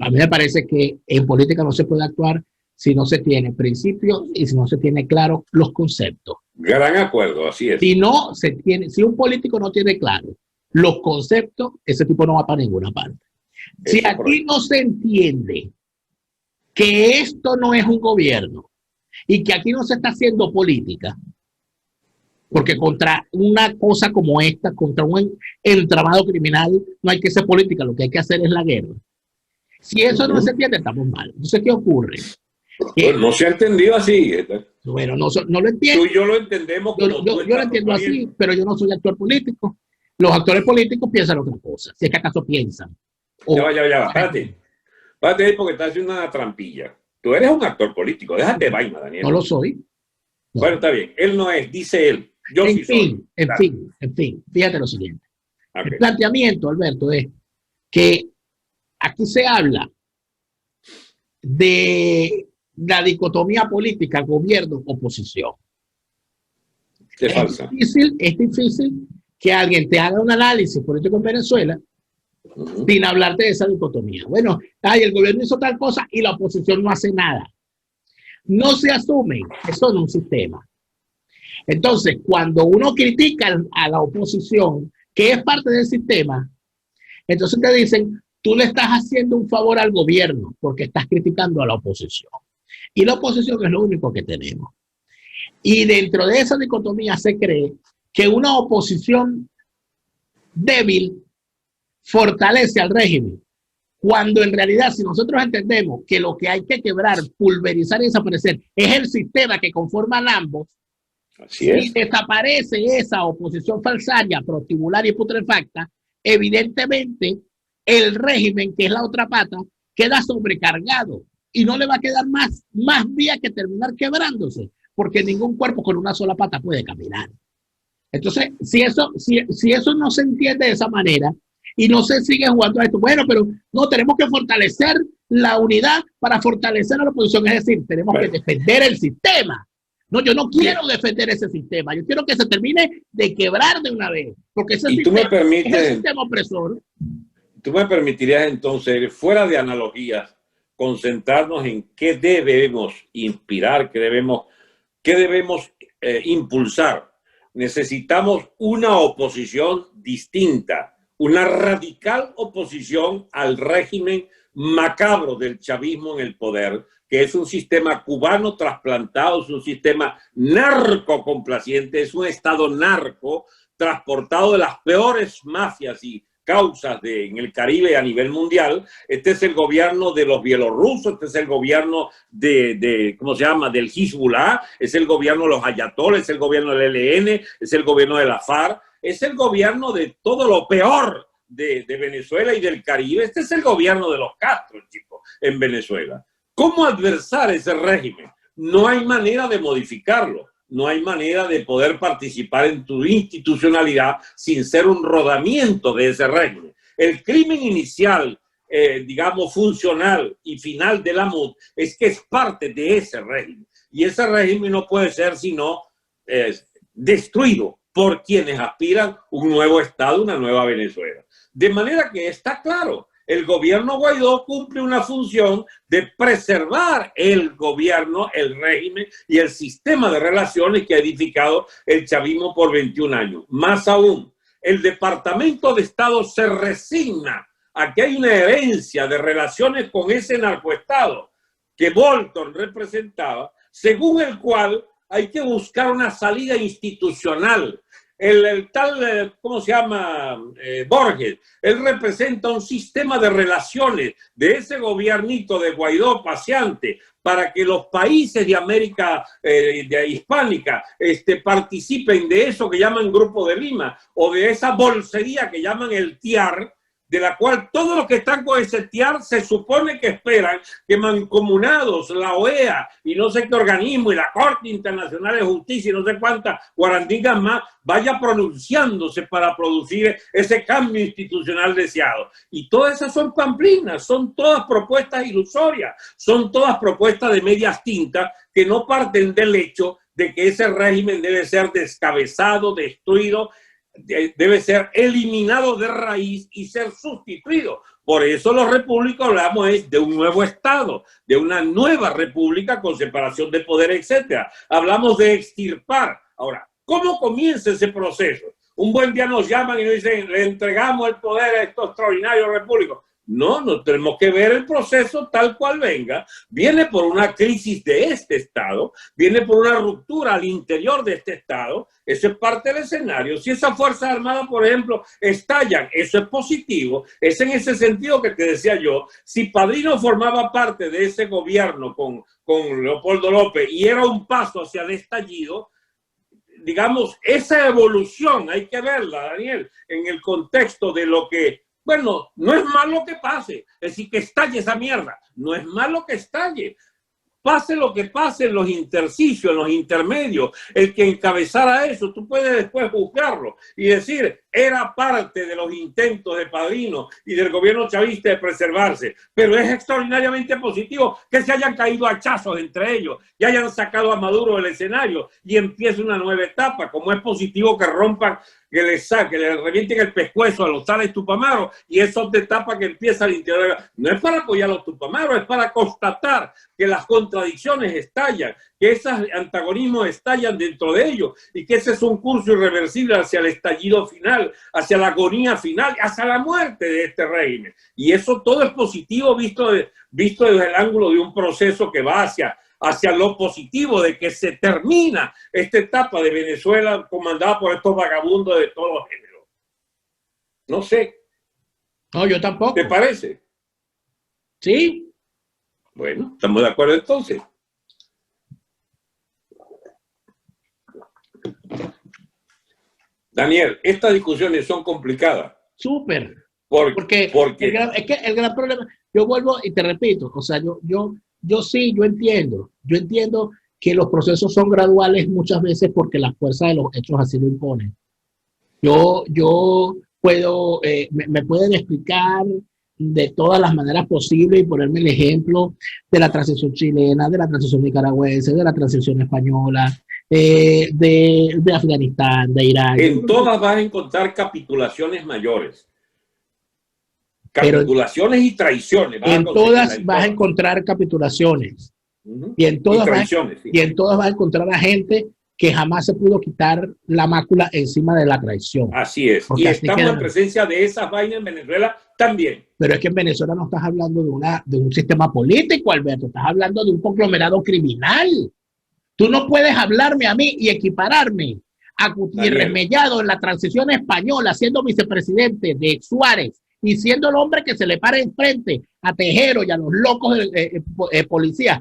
a mí me parece que en política no se puede actuar si no se tiene principios y si no se tiene claros los conceptos. Gran acuerdo, así es. Si un político no tiene claro los conceptos, ese tipo no va para ninguna parte. Si aquí no se entiende que esto no es un gobierno y que aquí no se está haciendo política, porque contra una cosa como esta, contra un entramado criminal, no hay que hacer política, lo que hay que hacer es la guerra. Si eso no se entiende, estamos mal. Entonces, ¿qué ocurre? Bueno, no se ha entendido así. Bueno, no lo entiendo. Tú y yo lo entendemos. Yo lo entiendo así, pero yo no soy actor político. Los actores políticos piensan otra cosa, si es que acaso piensan. Ya va, espérate ahí porque estás haciendo una trampilla. Tú eres un actor político, déjate de vaina, Daniel. No lo soy. No. Bueno, está bien, él no es, dice él. Yo sí soy. En fin, fíjate lo siguiente. Okay. El planteamiento, Alberto, es que aquí se habla de la dicotomía política, gobierno-oposición. Es difícil que alguien te haga un análisis político en Venezuela sin hablarte de esa dicotomía. Bueno, el gobierno hizo tal cosa y la oposición no hace nada. No se asume que son un sistema. Entonces, cuando uno critica a la oposición, que es parte del sistema, entonces te dicen, tú le estás haciendo un favor al gobierno porque estás criticando a la oposición. Y la oposición es lo único que tenemos. Y dentro de esa dicotomía se cree que una oposición débil fortalece al régimen, cuando en realidad si nosotros entendemos que lo que hay que quebrar, pulverizar y desaparecer es el sistema que conforman ambos, si desaparece esa oposición falsaria, prostibular y putrefacta, evidentemente el régimen, que es la otra pata, queda sobrecargado y no le va a quedar más vía que terminar quebrándose, porque ningún cuerpo con una sola pata puede caminar. Entonces, si eso no se entiende de esa manera y no se sigue jugando a esto, bueno, pero no, tenemos que fortalecer la unidad para fortalecer a la oposición, es decir, tenemos que defender el sistema. No, yo no quiero defender ese sistema, yo quiero que se termine de quebrar de una vez, porque ese sistema es el sistema opresor. ¿Tú me permitirías entonces, fuera de analogías, concentrarnos en qué debemos inspirar, qué debemos impulsar? Necesitamos una oposición distinta, una radical oposición al régimen macabro del chavismo en el poder, que es un sistema cubano trasplantado, es un sistema narcocomplaciente, es un estado narco transportado de las peores mafias y causas en el Caribe a nivel mundial. Este es el gobierno de los bielorrusos, este es el gobierno ¿cómo se llama?, del Hezbollah, es el gobierno de los ayatoles, es el gobierno del ELN, es el gobierno de la FARC, es el gobierno de todo lo peor de Venezuela y del Caribe. Este es el gobierno de los Castro, chicos, en Venezuela. ¿Cómo adversar ese régimen? No hay manera de modificarlo. no hay manera de poder participar en tu institucionalidad sin ser un rodamiento de ese régimen. El crimen inicial, digamos, funcional y final de la MUD es que es parte de ese régimen. Y ese régimen no puede ser sino destruido por quienes aspiran un nuevo Estado, una nueva Venezuela. De manera que está claro, el gobierno Guaidó cumple una función de preservar el gobierno, el régimen y el sistema de relaciones que ha edificado el chavismo por 21 años. Más aún, el Departamento de Estado se resigna a que hay una herencia de relaciones con ese narcoestado que Bolton representaba, según el cual hay que buscar una salida institucional. El tal, ¿cómo se llama? Borges, él representa un sistema de relaciones de ese gobiernito de Guaidó paseante para que los países de América hispánica participen de eso que llaman Grupo de Lima o de esa bolsería que llaman el TIAR, de la cual todos los que están con ese TIAR se supone que esperan que mancomunados, la OEA y no sé qué organismo y la Corte Internacional de Justicia y no sé cuántas guarandingas más vaya pronunciándose para producir ese cambio institucional deseado. Y todas esas son pamplinas, son todas propuestas ilusorias, son todas propuestas de medias tintas que no parten del hecho de que ese régimen debe ser descabezado, destruido, debe ser eliminado de raíz y ser sustituido. Por eso los repúblicos hablamos de un nuevo Estado, de una nueva república con separación de poder, etc. Hablamos de extirpar. Ahora, ¿cómo comienza ese proceso? Un buen día nos llaman y nos dicen, le entregamos el poder a estos extraordinarios repúblicos. No, no tenemos que ver el proceso tal cual venga. Viene por una crisis de este Estado, viene por una ruptura al interior de este Estado. Eso es parte del escenario. Si esas Fuerzas Armadas, por ejemplo, estallan, eso es positivo. Es en ese sentido que te decía yo, si Padrino formaba parte de ese gobierno con Leopoldo López y era un paso hacia el estallido, digamos, esa evolución hay que verla, Daniel, en el contexto de lo que... Bueno, no es malo que pase, es decir, que estalle esa mierda, no es malo que estalle. Pase lo que pase en los intersticios, en los intermedios, el que encabezara eso, tú puedes después juzgarlo y decir, era parte de los intentos de Padrino y del gobierno chavista de preservarse, pero es extraordinariamente positivo que se hayan caído hachazos entre ellos y hayan sacado a Maduro del escenario y empiece una nueva etapa, como es positivo que rompan, que le revienten el pescuezo a los tales Tupamaros y esa otra etapa que empieza al interior. No es para apoyar a los Tupamaros, es para constatar que las contradicciones estallan, que esos antagonismos estallan dentro de ellos y que ese es un curso irreversible hacia el estallido final, hacia la agonía final, hacia la muerte de este régimen. Y eso todo es positivo visto desde el ángulo de un proceso que va hacia lo positivo de que se termina esta etapa de Venezuela comandada por estos vagabundos de todos los géneros. No sé. No, yo tampoco. ¿Te parece? Sí. Bueno, estamos de acuerdo entonces. Daniel, estas discusiones son complicadas. Súper. Porque es que el gran problema, yo vuelvo y te repito, o sea, yo sí, yo entiendo que los procesos son graduales muchas veces porque la fuerza de los hechos así lo imponen. Yo puedo, me pueden explicar de todas las maneras posibles y ponerme el ejemplo de la transición chilena, de la transición nicaragüense, de la transición española, de Afganistán, de Irak. En todas vas a encontrar capitulaciones mayores. Capitulaciones y traiciones. En todas vas a encontrar capitulaciones. Y en todas vas a encontrar a gente que jamás se pudo quitar la mácula encima de la traición. Así es. Y estamos en presencia de esas vainas en Venezuela también. Pero es que en Venezuela no estás hablando de un sistema político, Alberto. Estás hablando de un conglomerado criminal. Tú no puedes hablarme a mí y equipararme a Gutiérrez Mellado en la transición española, siendo vicepresidente de Suárez y siendo el hombre que se le para enfrente a Tejero y a los locos policías,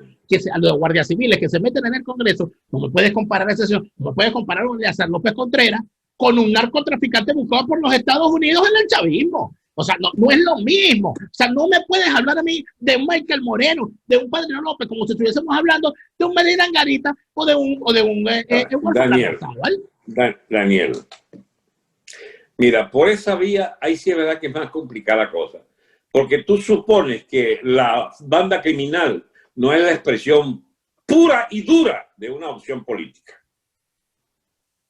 a los guardias civiles que se meten en el Congreso. No me puedes comparar esa sesión, no me puedes comparar a Eleazar López Contreras con un narcotraficante buscado por los Estados Unidos en el chavismo. O sea, no es lo mismo. O sea, no me puedes hablar a mí de un Michael Moreno, de un Padrino López, como si estuviésemos hablando de un Medina Angarita o de un Daniel, ¿vale? Daniel, mira, por esa vía, ahí sí es verdad que es más complicada la cosa. Porque tú supones que la banda criminal no es la expresión pura y dura de una opción política.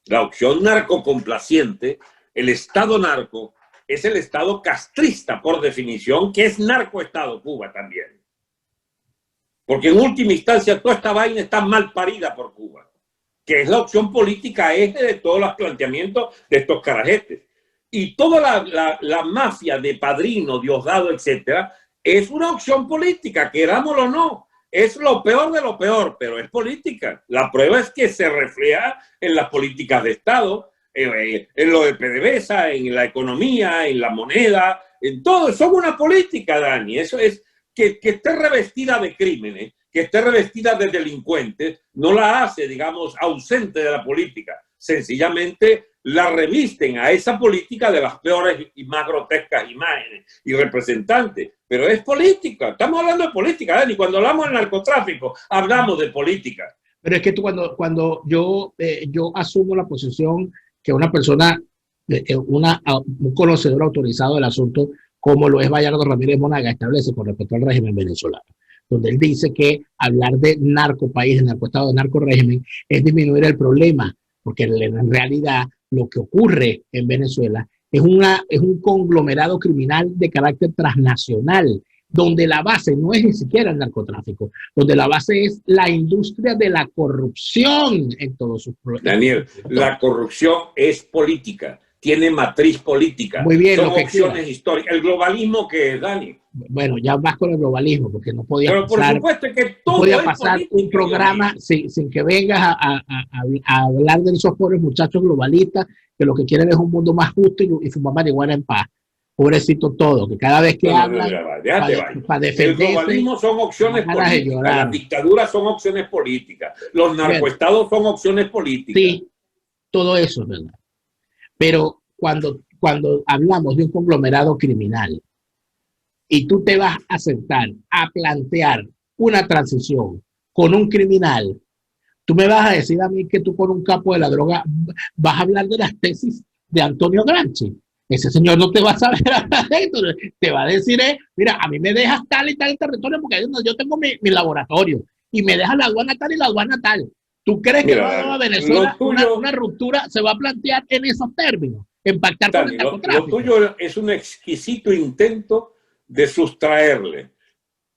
La opción narcocomplaciente, el Estado narco, es el Estado castrista por definición, que es narcoestado Cuba también. Porque en última instancia toda esta vaina está mal parida por Cuba, que es la opción política eje de todos los planteamientos de estos carajetes. Y toda la mafia de Padrino, Diosdado, etcétera, es una opción política, querámoslo o no. Es lo peor de lo peor, pero es política. La prueba es que se refleja en las políticas de Estado, en lo de PDVSA, en la economía, en la moneda, en todo. Son una política, Dani. Eso es que esté revestida de crímenes, que esté revestida de delincuentes, no la hace, digamos, ausente de la política. Sencillamente la revisten a esa política de las peores y más grotescas imágenes y representantes. Pero es política. Estamos hablando de política, Dani. Cuando hablamos de narcotráfico, hablamos de política. Pero es que tú cuando yo asumo la posición que una persona, un conocedor autorizado del asunto, como lo es Bayardo Ramírez Monaga, establece con respecto al régimen venezolano, donde él dice que hablar de narcopaís, de narcoestado, de narcorégimen, es disminuir el problema, porque en realidad lo que ocurre en Venezuela es un conglomerado criminal de carácter transnacional, donde la base no es ni siquiera el narcotráfico, donde la base es la industria de la corrupción en todos sus problemas. Daniel, la corrupción es política, tiene matriz política. Muy bien, son opciones históricas. ¿El globalismo qué es, Dani? Bueno, ya vas con el globalismo, porque no podía Pero pasar, por supuesto que todo no podía es pasar política, un programa sin que vengas a hablar de esos pobres muchachos globalistas que lo que quieren es un mundo más justo y fumar marihuana en paz. Pobrecito todo, que cada vez que hablan para defenderse. El globalismo son opciones políticas, las dictaduras son opciones políticas, los narcoestados son opciones políticas. Sí, todo eso es verdad. Pero cuando hablamos de un conglomerado criminal y tú te vas a sentar a plantear una transición con un criminal, tú me vas a decir a mí que tú con un capo de la droga vas a hablar de las tesis de Antonio Gramsci. Ese señor no te va a saber hablar de esto, te va a decir, mira, a mí me dejas tal y tal territorio porque yo tengo mi laboratorio y me dejas la aduana tal y la aduana tal. ¿Tú crees que a Venezuela una ruptura se va a plantear en esos términos? En pactar con el narcotráfico. Lo tuyo es un exquisito intento de sustraerle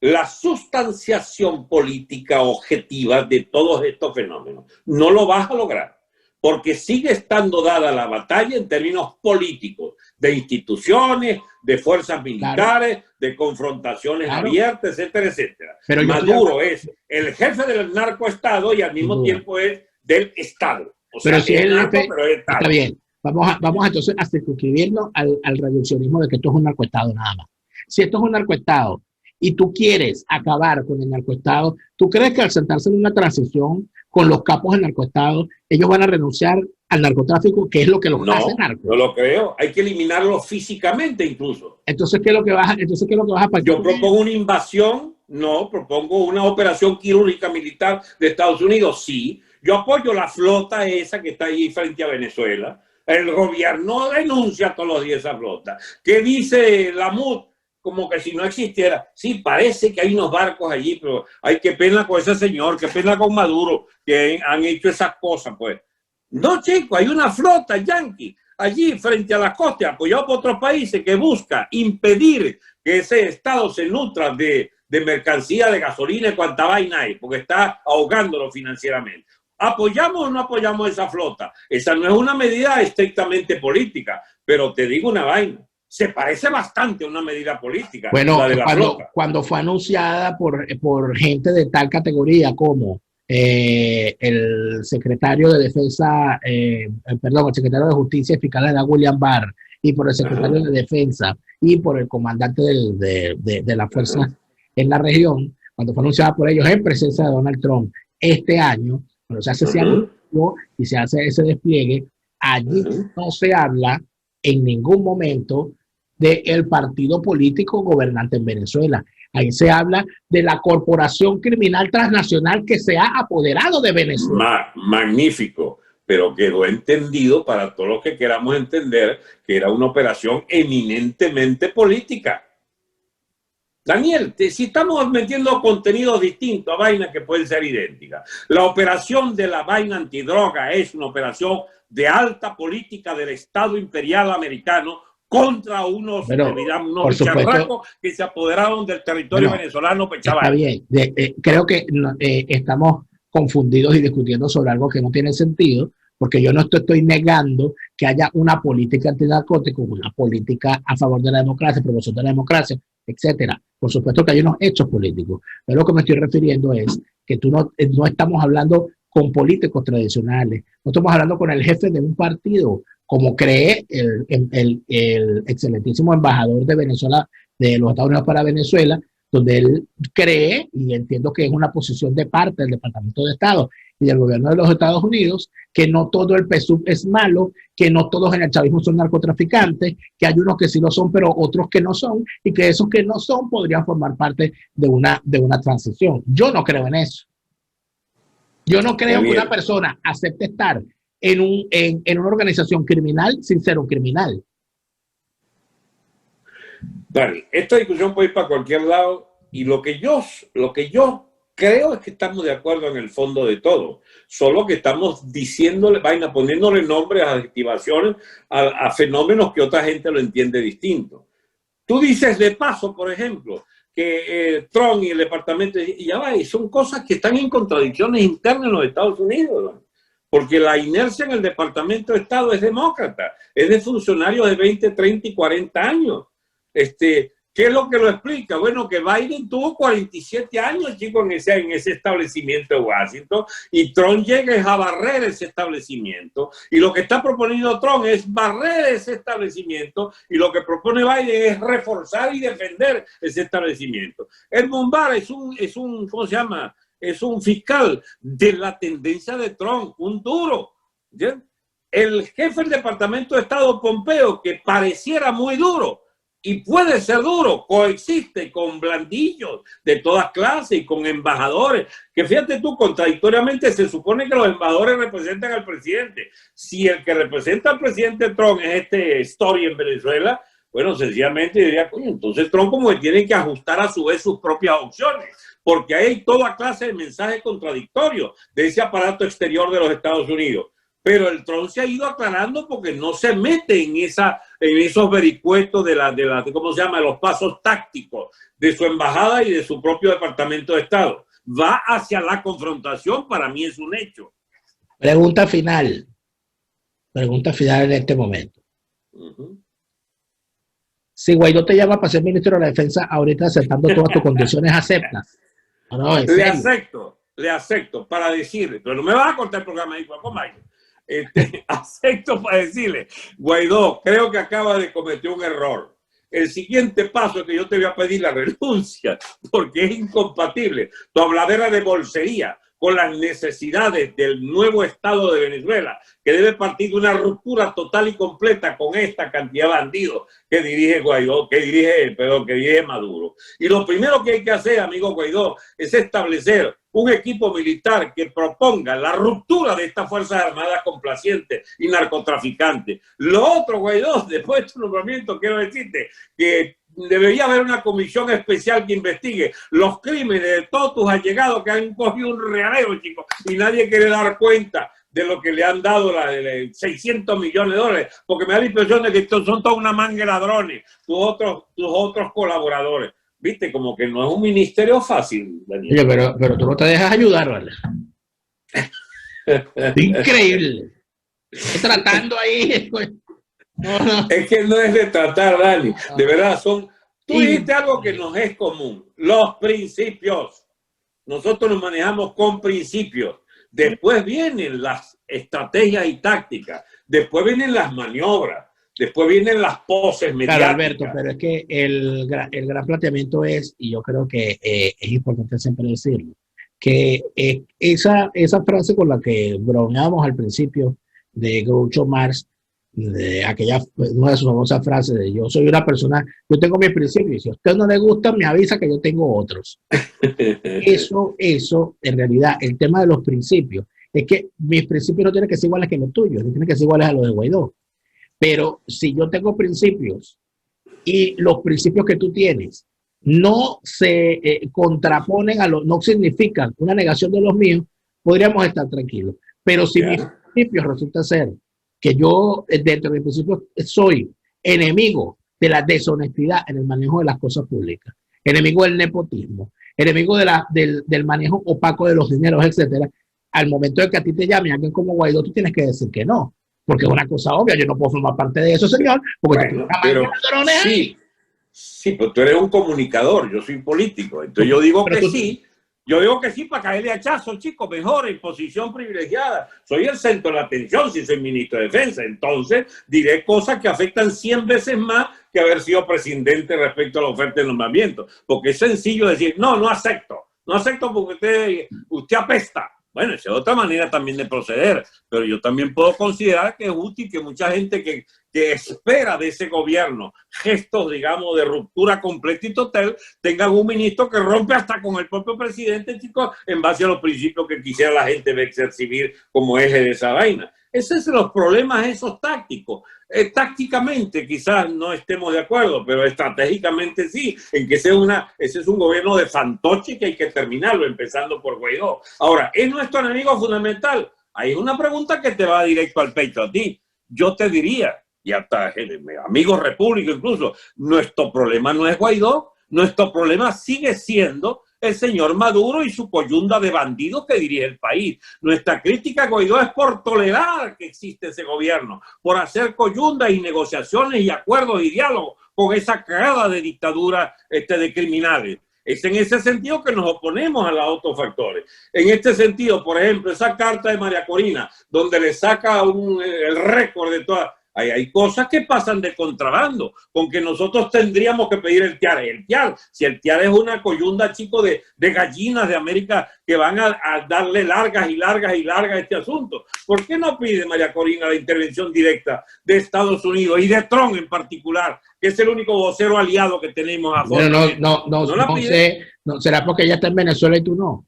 la sustanciación política objetiva de todos estos fenómenos. No lo vas a lograr, porque sigue estando dada la batalla en términos políticos, de instituciones, de fuerzas militares, de confrontaciones abiertas, etcétera, etcétera. Pero Maduro es el jefe del narcoestado y al mismo tiempo es del Estado. O sea, pero si es narco, pero es Estado. Está bien. Vamos entonces a circunscribirnos al reduccionismo de que esto es un narcoestado nada más. Si esto es un narcoestado y tú quieres acabar con el narcoestado, ¿tú crees que al sentarse en una transición con los capos del narcoestado, ellos van a renunciar al narcotráfico, que es lo que los hace narcos? No lo creo. Hay que eliminarlo físicamente incluso. Entonces, ¿qué es lo que vas a pactar? Yo propongo una invasión, no, propongo una operación quirúrgica militar de Estados Unidos, sí. Yo apoyo la flota esa que está ahí frente a Venezuela. El gobierno denuncia todos los días esa flota. ¿Qué dice la MUD? Como que si no existiera. Sí, parece que hay unos barcos allí, pero hay que pena con ese señor, qué pena con Maduro, que han hecho esas cosas, pues. No, chico, hay una flota yanqui allí frente a la costa, apoyado por otros países, que busca impedir que ese estado se nutra de mercancía, de gasolina y cuanta vaina hay, porque está ahogándolo financieramente. ¿Apoyamos o no apoyamos esa flota? Esa no es una medida estrictamente política, pero te digo una vaina. Se parece bastante a una medida política. Bueno, la de la cuando fue anunciada por gente de tal categoría como el secretario de Defensa, el secretario de Justicia y Fiscal era William Barr, y por el secretario de Defensa y por el comandante de la fuerza en la región, cuando fue anunciada por ellos en presencia de Donald Trump este año, cuando se hace ese anuncio y se hace ese despliegue, allí no se habla en ningún momento del partido político gobernante en Venezuela. Ahí se habla de la corporación criminal transnacional que se ha apoderado de Venezuela. Magnífico, pero quedó entendido para todos los que queramos entender que era una operación eminentemente política. Daniel, si estamos metiendo contenidos distintos a vainas que pueden ser idénticas. La operación de la vaina antidroga es una operación de alta política del Estado imperial americano contra unos bicharracos que se apoderaron del territorio venezolano. Está bien, creo que estamos confundidos y discutiendo sobre algo que no tiene sentido, porque yo no estoy negando que haya una política antinarcóticos, una política a favor de la democracia, promoción de la democracia, etcétera. Por supuesto que hay unos hechos políticos, pero lo que me estoy refiriendo es que no estamos hablando con políticos tradicionales, no estamos hablando con el jefe de un partido, como cree el excelentísimo embajador de Venezuela, de los Estados Unidos para Venezuela, donde él cree, y entiendo que es una posición de parte del Departamento de Estado y del gobierno de los Estados Unidos, que no todo el PSUV es malo, que no todos en el chavismo son narcotraficantes, que hay unos que sí lo son, pero otros que no son, y que esos que no son podrían formar parte de una transición. Yo no creo en eso. Yo no creo que una persona acepte estar en una organización criminal sin ser un criminal. Dani, esta discusión puede ir para cualquier lado y lo que yo creo es que estamos de acuerdo en el fondo de todo, solo que estamos poniéndole nombres, adjetivaciones a fenómenos que otra gente lo entiende distinto. Tú dices de paso, por ejemplo, que Trump y el departamento, y ya va, y son cosas que están en contradicciones internas en los Estados Unidos, ¿no? Porque la inercia en el Departamento de Estado es demócrata, es de funcionarios de 20, 30 y 40 años. ¿Qué es lo que lo explica? Bueno, que Biden tuvo 47 años, chicos, en ese establecimiento de Washington, y Trump llega a barrer ese establecimiento, y lo que está proponiendo Trump es barrer ese establecimiento, y lo que propone Biden es reforzar y defender ese establecimiento. Edmund Barr es un ¿cómo se llama? Es un fiscal de la tendencia de Trump, un duro. ¿Bien? El jefe del Departamento de Estado, Pompeo, que pareciera muy duro, y puede ser duro, coexiste con blandillos de todas clases y con embajadores, que fíjate tú, contradictoriamente se supone que los embajadores representan al presidente. Si el que representa al presidente Trump es Story en Venezuela, bueno, sencillamente diría, coño, entonces Trump como que tiene que ajustar a su vez sus propias opciones, porque hay toda clase de mensajes contradictorios de ese aparato exterior de los Estados Unidos. Pero el Trump se ha ido aclarando porque no se mete en esos vericuetos de ¿cómo se llama?, los pasos tácticos de su embajada y de su propio Departamento de Estado. Va hacia la confrontación, para mí es un hecho. Pregunta final en este momento. Si Guaidó te llama para ser ministro de la Defensa, ahorita aceptando todas tus condiciones, ¿aceptas? No, le acepto para decirle, pero no me vas a cortar el programa ahí, acepto para decirle, Guaidó, creo que acaba de cometer un error. El siguiente paso es que yo te voy a pedir la renuncia, porque es incompatible tu habladera de bolsería con las necesidades del nuevo Estado de Venezuela, que debe partir de una ruptura total y completa con esta cantidad de bandidos que dirige Guaidó, que dirige Maduro. Y lo primero que hay que hacer, amigo Guaidó, es establecer un equipo militar que proponga la ruptura de estas Fuerzas Armadas complacientes y narcotraficantes. Lo otro, Guaidó, después de tu nombramiento, quiero decirte que debería haber una comisión especial que investigue los crímenes de todos tus allegados que han cogido un realero, chicos, y nadie quiere dar cuenta de lo que le han dado 600 millones de dólares, porque me da la impresión de que son toda una manga de ladrones, tus otros colaboradores. Viste, como que no es un ministerio fácil, Daniel. Oye, pero tú no te dejas ayudar, ¿vale? Increíble. Estoy tratando ahí. No. Es que no es de tratar, Dani. De verdad, tú dijiste algo que nos es común. Los principios. Nosotros nos manejamos con principios. Después vienen las estrategias y tácticas. Después vienen las maniobras. Después vienen las poses mediáticas. Claro, Alberto, pero es que el gran planteamiento es, y yo creo que es importante siempre decirlo, que esa frase con la que bromeábamos al principio de Groucho Marx, de una de sus famosas frases de yo soy una persona, yo tengo mis principios, si a usted no le gusta, me avisa que yo tengo otros. Eso, en realidad, el tema de los principios, es que mis principios no tienen que ser iguales que los tuyos, no tienen que ser iguales a los de Guaidó. Pero si yo tengo principios y los principios que tú tienes no se contraponen no significan una negación de los míos, podríamos estar tranquilos. Pero si mis principios resulta ser que yo dentro de mis principios soy enemigo de la deshonestidad en el manejo de las cosas públicas, enemigo del nepotismo, enemigo del manejo opaco de los dineros, etcétera, al momento de que a ti te llame alguien como Guaidó, tú tienes que decir que no. Porque es una cosa obvia, yo no puedo formar parte de eso, señor, porque bueno, pero sí, sí, pues tú eres un comunicador, yo soy político, entonces yo digo que sí, para caerle hachazo, chico, mejor, en posición privilegiada, soy el centro de la atención si soy ministro de Defensa, entonces diré cosas que afectan 100 veces más que haber sido presidente respecto a la oferta de nombramiento, porque es sencillo decir, no acepto porque usted apesta. Bueno, esa es otra manera también de proceder, pero yo también puedo considerar que es útil que mucha gente que espera de ese gobierno gestos, digamos, de ruptura completa y total, tengan un ministro que rompe hasta con el propio presidente, chicos, en base a los principios que quisiera la gente exhibir como eje de esa vaina. Esos son los problemas esos tácticos. Tácticamente quizás no estemos de acuerdo, pero estratégicamente sí, en que ese es un gobierno de fantoche que hay que terminarlo, empezando por Guaidó. Ahora, ¿es nuestro enemigo fundamental? Ahí es una pregunta que te va directo al pecho a ti. Yo te diría, y hasta amigos repúblicos incluso, nuestro problema no es Guaidó, nuestro problema sigue siendo el señor Maduro y su coyunda de bandidos que dirige el país. Nuestra crítica a Guaidó es por tolerar que existe ese gobierno, por hacer coyundas y negociaciones y acuerdos y diálogos con esa cagada de dictadura de criminales. Es en ese sentido que nos oponemos a los autofactores. En este sentido, por ejemplo, esa carta de María Corina, donde le saca el récord de todas... Hay cosas que pasan de contrabando, con que nosotros tendríamos que pedir el TIAR. Si el TIAR es una coyunda, chico, de gallinas de América que van a darle largas a este asunto. ¿Por qué no pide María Corina la intervención directa de Estados Unidos y de Trump en particular, que es el único vocero aliado que tenemos a fondo? No sé, será porque ella está en Venezuela y tú no.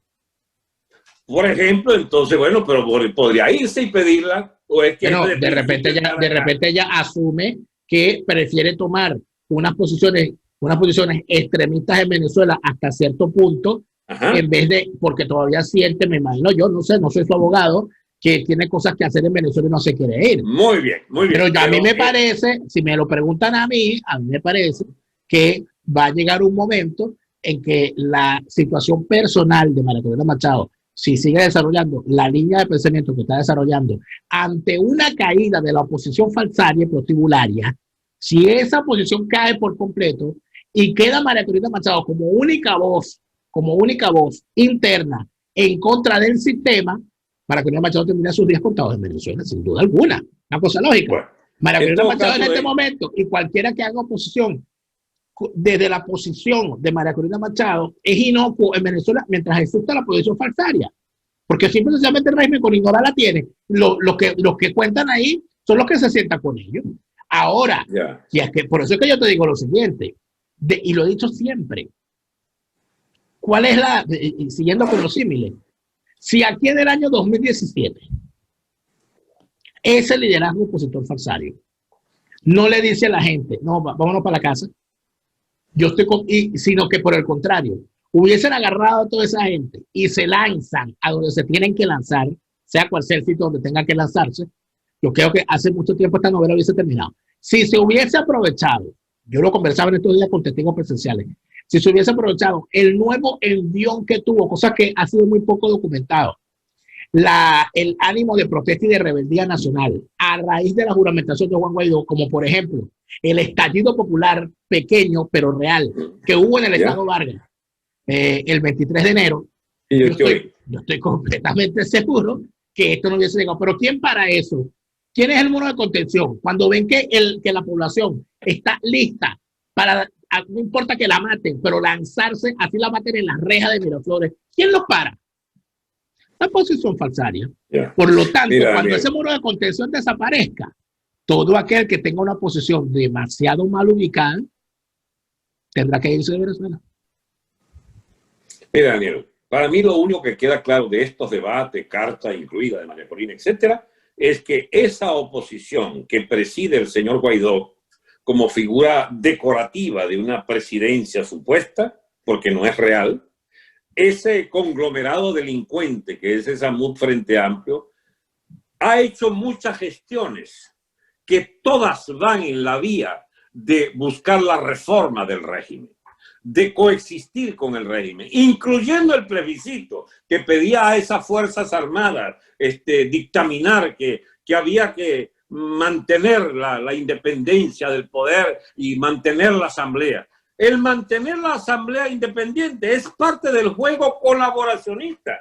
Por ejemplo, entonces, bueno, pero podría irse y pedirla. O es que bueno, de repente ella asume que prefiere tomar unas posiciones extremistas en Venezuela hasta cierto punto, en vez de, porque todavía siente, me imagino, yo no sé, no soy su abogado, que tiene cosas que hacer en Venezuela y no se quiere ir. Muy bien. Pero a mí me parece, si me lo preguntan a mí me parece que va a llegar un momento en que la situación personal de María Corina Machado, si sigue desarrollando la línea de pensamiento que está desarrollando ante una caída de la oposición falsaria y prostibularia, si esa oposición cae por completo y queda María Corina Machado como única voz interna en contra del sistema, María Corina Machado tendría sus días contados en Venezuela, sin duda alguna. Una cosa lógica. Bueno, María Corina Machado en este momento, y cualquiera que haga oposición desde la posición de María Corina Machado, es inocuo en Venezuela mientras exista la posición falsaria. Porque simplemente el régimen con ignorarla tiene. Los que cuentan ahí son los que se sientan con ellos. Ahora, y es que, por eso es que yo te digo lo siguiente, y lo he dicho siempre, ¿cuál es siguiendo con los símiles? Si aquí en el año 2017 ese liderazgo opositor falsario no le dice a la gente, no, vámonos para la casa, sino que por el contrario, hubiesen agarrado a toda esa gente y se lanzan a donde se tienen que lanzar, sea cual sea el sitio donde tengan que lanzarse, yo creo que hace mucho tiempo esta novela hubiese terminado. Si se hubiese aprovechado, yo lo conversaba en estos días con testigos presenciales, si se hubiese aprovechado el nuevo envión que tuvo, cosa que ha sido muy poco documentado, el ánimo de protesta y de rebeldía nacional a raíz de la juramentación de Juan Guaidó, como por ejemplo el estallido popular pequeño pero real que hubo en el estado Vargas el 23 de enero, yo estoy completamente seguro que esto no hubiese llegado. Pero ¿quién para eso? ¿Quién es el muro de contención? Cuando ven que la población está lista para, no importa que la maten, pero lanzarse, así la maten en las rejas de Miraflores, ¿quién los para? La posición falsaria. Por lo tanto, cuando ese muro de contención desaparezca, todo aquel que tenga una posición demasiado mal ubicada tendrá que irse de Venezuela. Mira, Daniel, para mí lo único que queda claro de estos debates, cartas incluida de María Corina, etcétera, es que esa oposición que preside el señor Guaidó como figura decorativa de una presidencia supuesta, porque no es real, ese conglomerado delincuente que es esa MUD Frente Amplio, ha hecho muchas gestiones que todas van en la vía de buscar la reforma del régimen, de coexistir con el régimen, incluyendo el plebiscito que pedía a esas Fuerzas Armadas dictaminar que había que mantener la independencia del poder y mantener la asamblea. El mantener la asamblea independiente es parte del juego colaboracionista,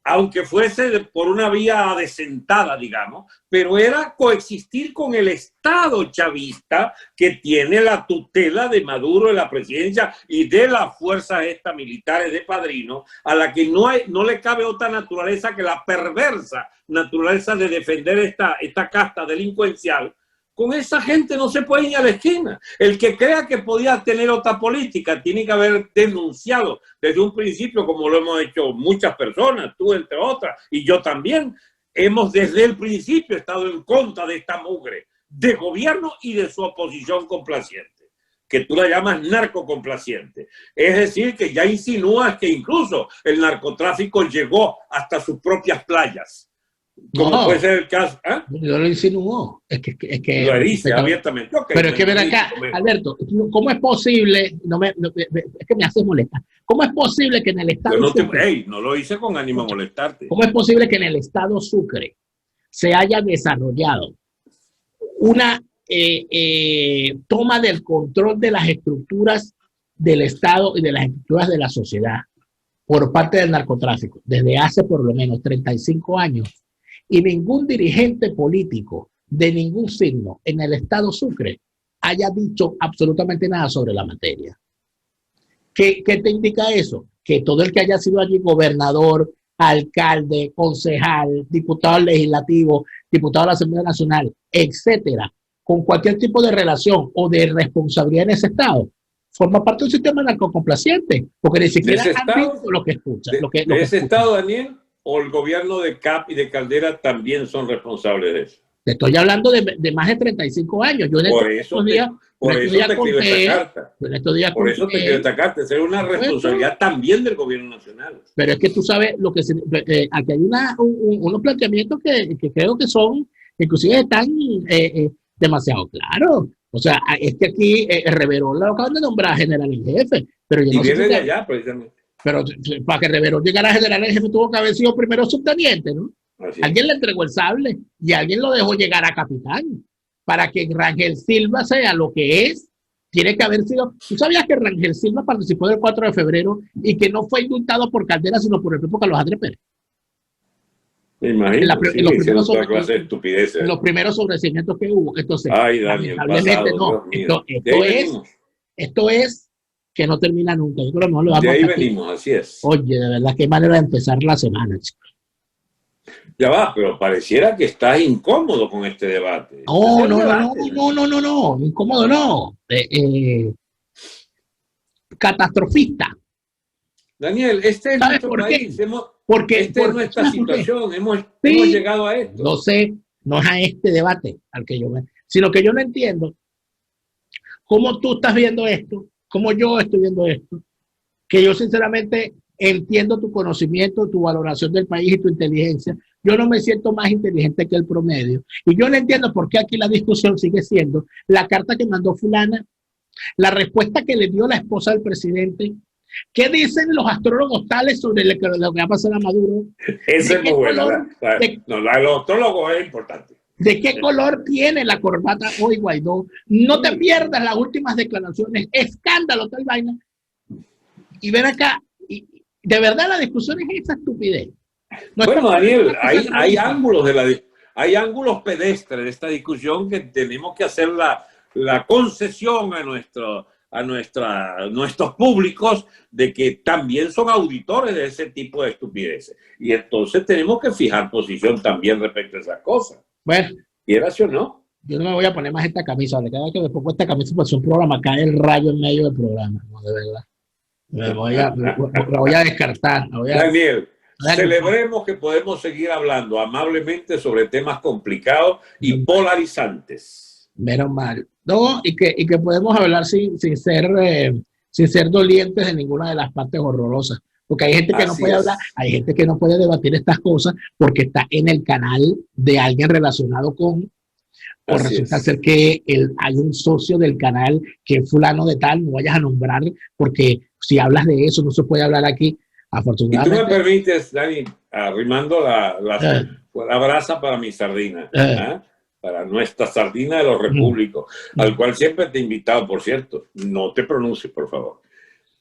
aunque fuese por una vía adecentada, digamos, pero era coexistir con el Estado chavista que tiene la tutela de Maduro en la presidencia y de las fuerzas militares de padrino, a la que no le cabe otra naturaleza que la perversa naturaleza de defender esta casta delincuencial. Con esa gente no se puede ir a la esquina. El que crea que podía tener otra política tiene que haber denunciado desde un principio, como lo hemos hecho muchas personas, tú entre otras, y yo también. Hemos desde el principio estado en contra de esta mugre de gobierno y de su oposición complaciente, que tú la llamas narcocomplaciente. Es decir, que ya insinúas que incluso el narcotráfico llegó hasta sus propias playas. Como puede ser el caso. Yo lo insinuó. Es que lo dice abiertamente. Okay, pero es que ven acá, Alberto, ¿cómo es posible? Es que me hace molestar. ¿Cómo es posible que en el Estado Sucre, no lo hice con ánimo de molestarte? ¿Cómo es posible que en el Estado Sucre se haya desarrollado una toma del control de las estructuras del Estado y de las estructuras de la sociedad por parte del narcotráfico desde hace por lo menos 35 años? Y ningún dirigente político de ningún signo en el Estado Sucre haya dicho absolutamente nada sobre la materia. ¿Qué te indica eso? Que todo el que haya sido allí gobernador, alcalde, concejal, diputado legislativo, diputado de la Asamblea Nacional, etcétera, con cualquier tipo de relación o de responsabilidad en ese Estado, forma parte de un sistema narcocomplaciente, porque ni siquiera han visto lo que escuchan. ¿De ese Estado, Daniel? ¿O el gobierno de Cap y de Caldera también son responsables de eso? Te estoy hablando de más de 35 años. Yo por eso te escribo esta carta. Por eso te escribo esta carta. Es una responsabilidad también del gobierno nacional. Pero es que tú sabes lo que aquí hay unos planteamientos que creo que son, inclusive están demasiado claros. O sea, es que aquí Reverol lo acaban de nombrar general en jefe. Pero yo y no viene sé de allá, precisamente. Pero para que Reverol llegara a general en jefe tuvo que haber sido primero subteniente, ¿no? Alguien le entregó el sable y alguien lo dejó llegar a capitán. Para que Rangel Silva sea lo que es, tiene que haber sido... ¿Tú sabías que Rangel Silva participó del 4 de febrero y que no fue indultado por Caldera, sino por el propio Carlos Andrés Pérez? Me imagino, los primeros sobreseimientos que hubo. Entonces, ay, Daniel, lamentablemente pasado, no. Esto es que no termina nunca. Yo creo que lo de ahí venimos, así es. Oye, de verdad, qué manera de empezar la semana, chicos. Ya va, pero pareciera que estás incómodo con este debate. No, incómodo no. Catastrofista. Daniel, este es nuestro país. Esta es nuestra situación. Hemos llegado a esto. No sé, no es a este debate al que yo me... Sino que yo no entiendo cómo tú estás viendo esto, cómo yo estoy viendo esto, que yo sinceramente entiendo tu conocimiento, tu valoración del país y tu inteligencia. Yo no me siento más inteligente que el promedio. Y yo no entiendo por qué aquí la discusión sigue siendo la carta que mandó fulana, la respuesta que le dio la esposa del presidente. ¿Qué dicen los astrólogos tales sobre lo que va a pasar a Maduro? Esa es muy buena. Los astrólogos es importante. ¿De qué color tiene la corbata hoy Guaidó? No te pierdas las últimas declaraciones. Escándalo, tal vaina. Y ven acá, y de verdad la discusión es esa estupidez. Bueno, Daniel, hay ángulos pedestres de esta discusión que tenemos que hacer la concesión a nuestros públicos de que también son auditores de ese tipo de estupideces. Y entonces tenemos que fijar posición también respecto a esas cosas. Bueno, ¿Quieras o no? yo no me voy a poner más esta camisa. ¿Vale? Cada vez que me pongo esta camisa, pues un programa, cae el rayo en medio del programa. No, de verdad. La voy a descartar. Daniel, celebremos que podemos seguir hablando amablemente sobre temas complicados y polarizantes. Menos mal. No, y que podemos hablar sin ser dolientes de ninguna de las partes horrorosas. Porque hay gente que no puede hablar, hay gente que no puede debatir estas cosas porque está en el canal de alguien relacionado con, o resulta ser que hay un socio del canal que es fulano de tal, no vayas a nombrar porque si hablas de eso no se puede hablar aquí. Afortunadamente. Y tú me permites, Dani, arrimando la brasa para mi sardina, para nuestra sardina de los repúblicos, al cual siempre te he invitado, por cierto. No te pronuncies, por favor.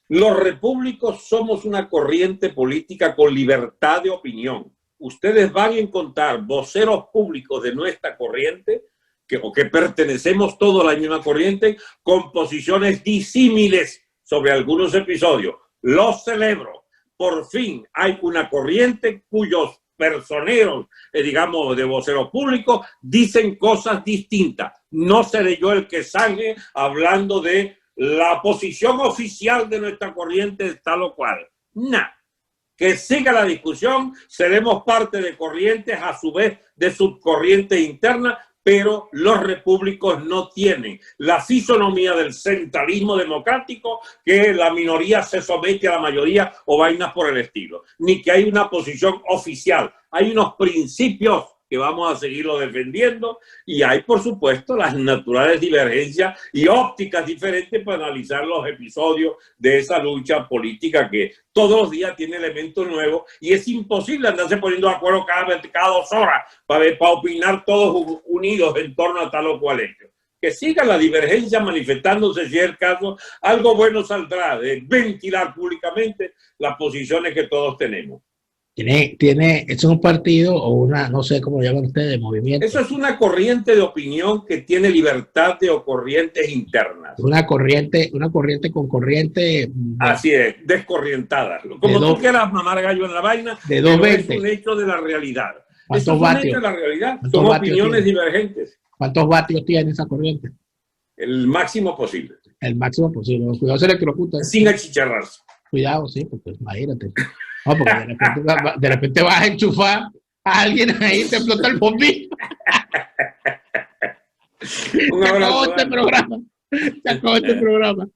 Los repúblicos somos una corriente política con libertad de opinión. Ustedes van a encontrar voceros públicos de nuestra corriente, que pertenecemos todos a la misma corriente, con posiciones disímiles sobre algunos episodios. Los celebro. Por fin hay una corriente cuyos personeros, digamos, de voceros públicos, dicen cosas distintas. No seré yo el que salga hablando de la posición oficial de nuestra corriente tal o cual. No. Que siga la discusión, seremos parte de corrientes, a su vez de subcorrientes internas, pero los repúblicos no tienen la fisonomía del centralismo democrático, que la minoría se somete a la mayoría o vainas por el estilo, ni que hay una posición oficial. Hay unos principios que vamos a seguirlo defendiendo y hay, por supuesto, las naturales divergencias y ópticas diferentes para analizar los episodios de esa lucha política que todos los días tiene elementos nuevos y es imposible andarse poniendo de acuerdo cada 2 horas para opinar todos unidos en torno a tal o cual hecho. Que siga la divergencia manifestándose si es el caso. Algo bueno saldrá de ventilar públicamente las posiciones que todos tenemos. Eso es un partido o una, no sé cómo lo llaman ustedes, movimiento. Eso es una corriente de opinión que tiene libertad de corrientes internas. Una corriente con corriente. Así es, descorrientadas. Como tú quieras mamar gallo en la vaina, de 220. Es un hecho de la realidad. Eso es un hecho de la realidad. Son opiniones divergentes. ¿Cuántos vatios tiene esa corriente? El máximo posible. El máximo posible. Cuidado, se electrocuta. Sin achicharrarse. Cuidado, sí, porque imagínate. No, porque de repente vas a enchufar a alguien ahí y te explota el bombillo. Un abrazo. Se acabó este programa.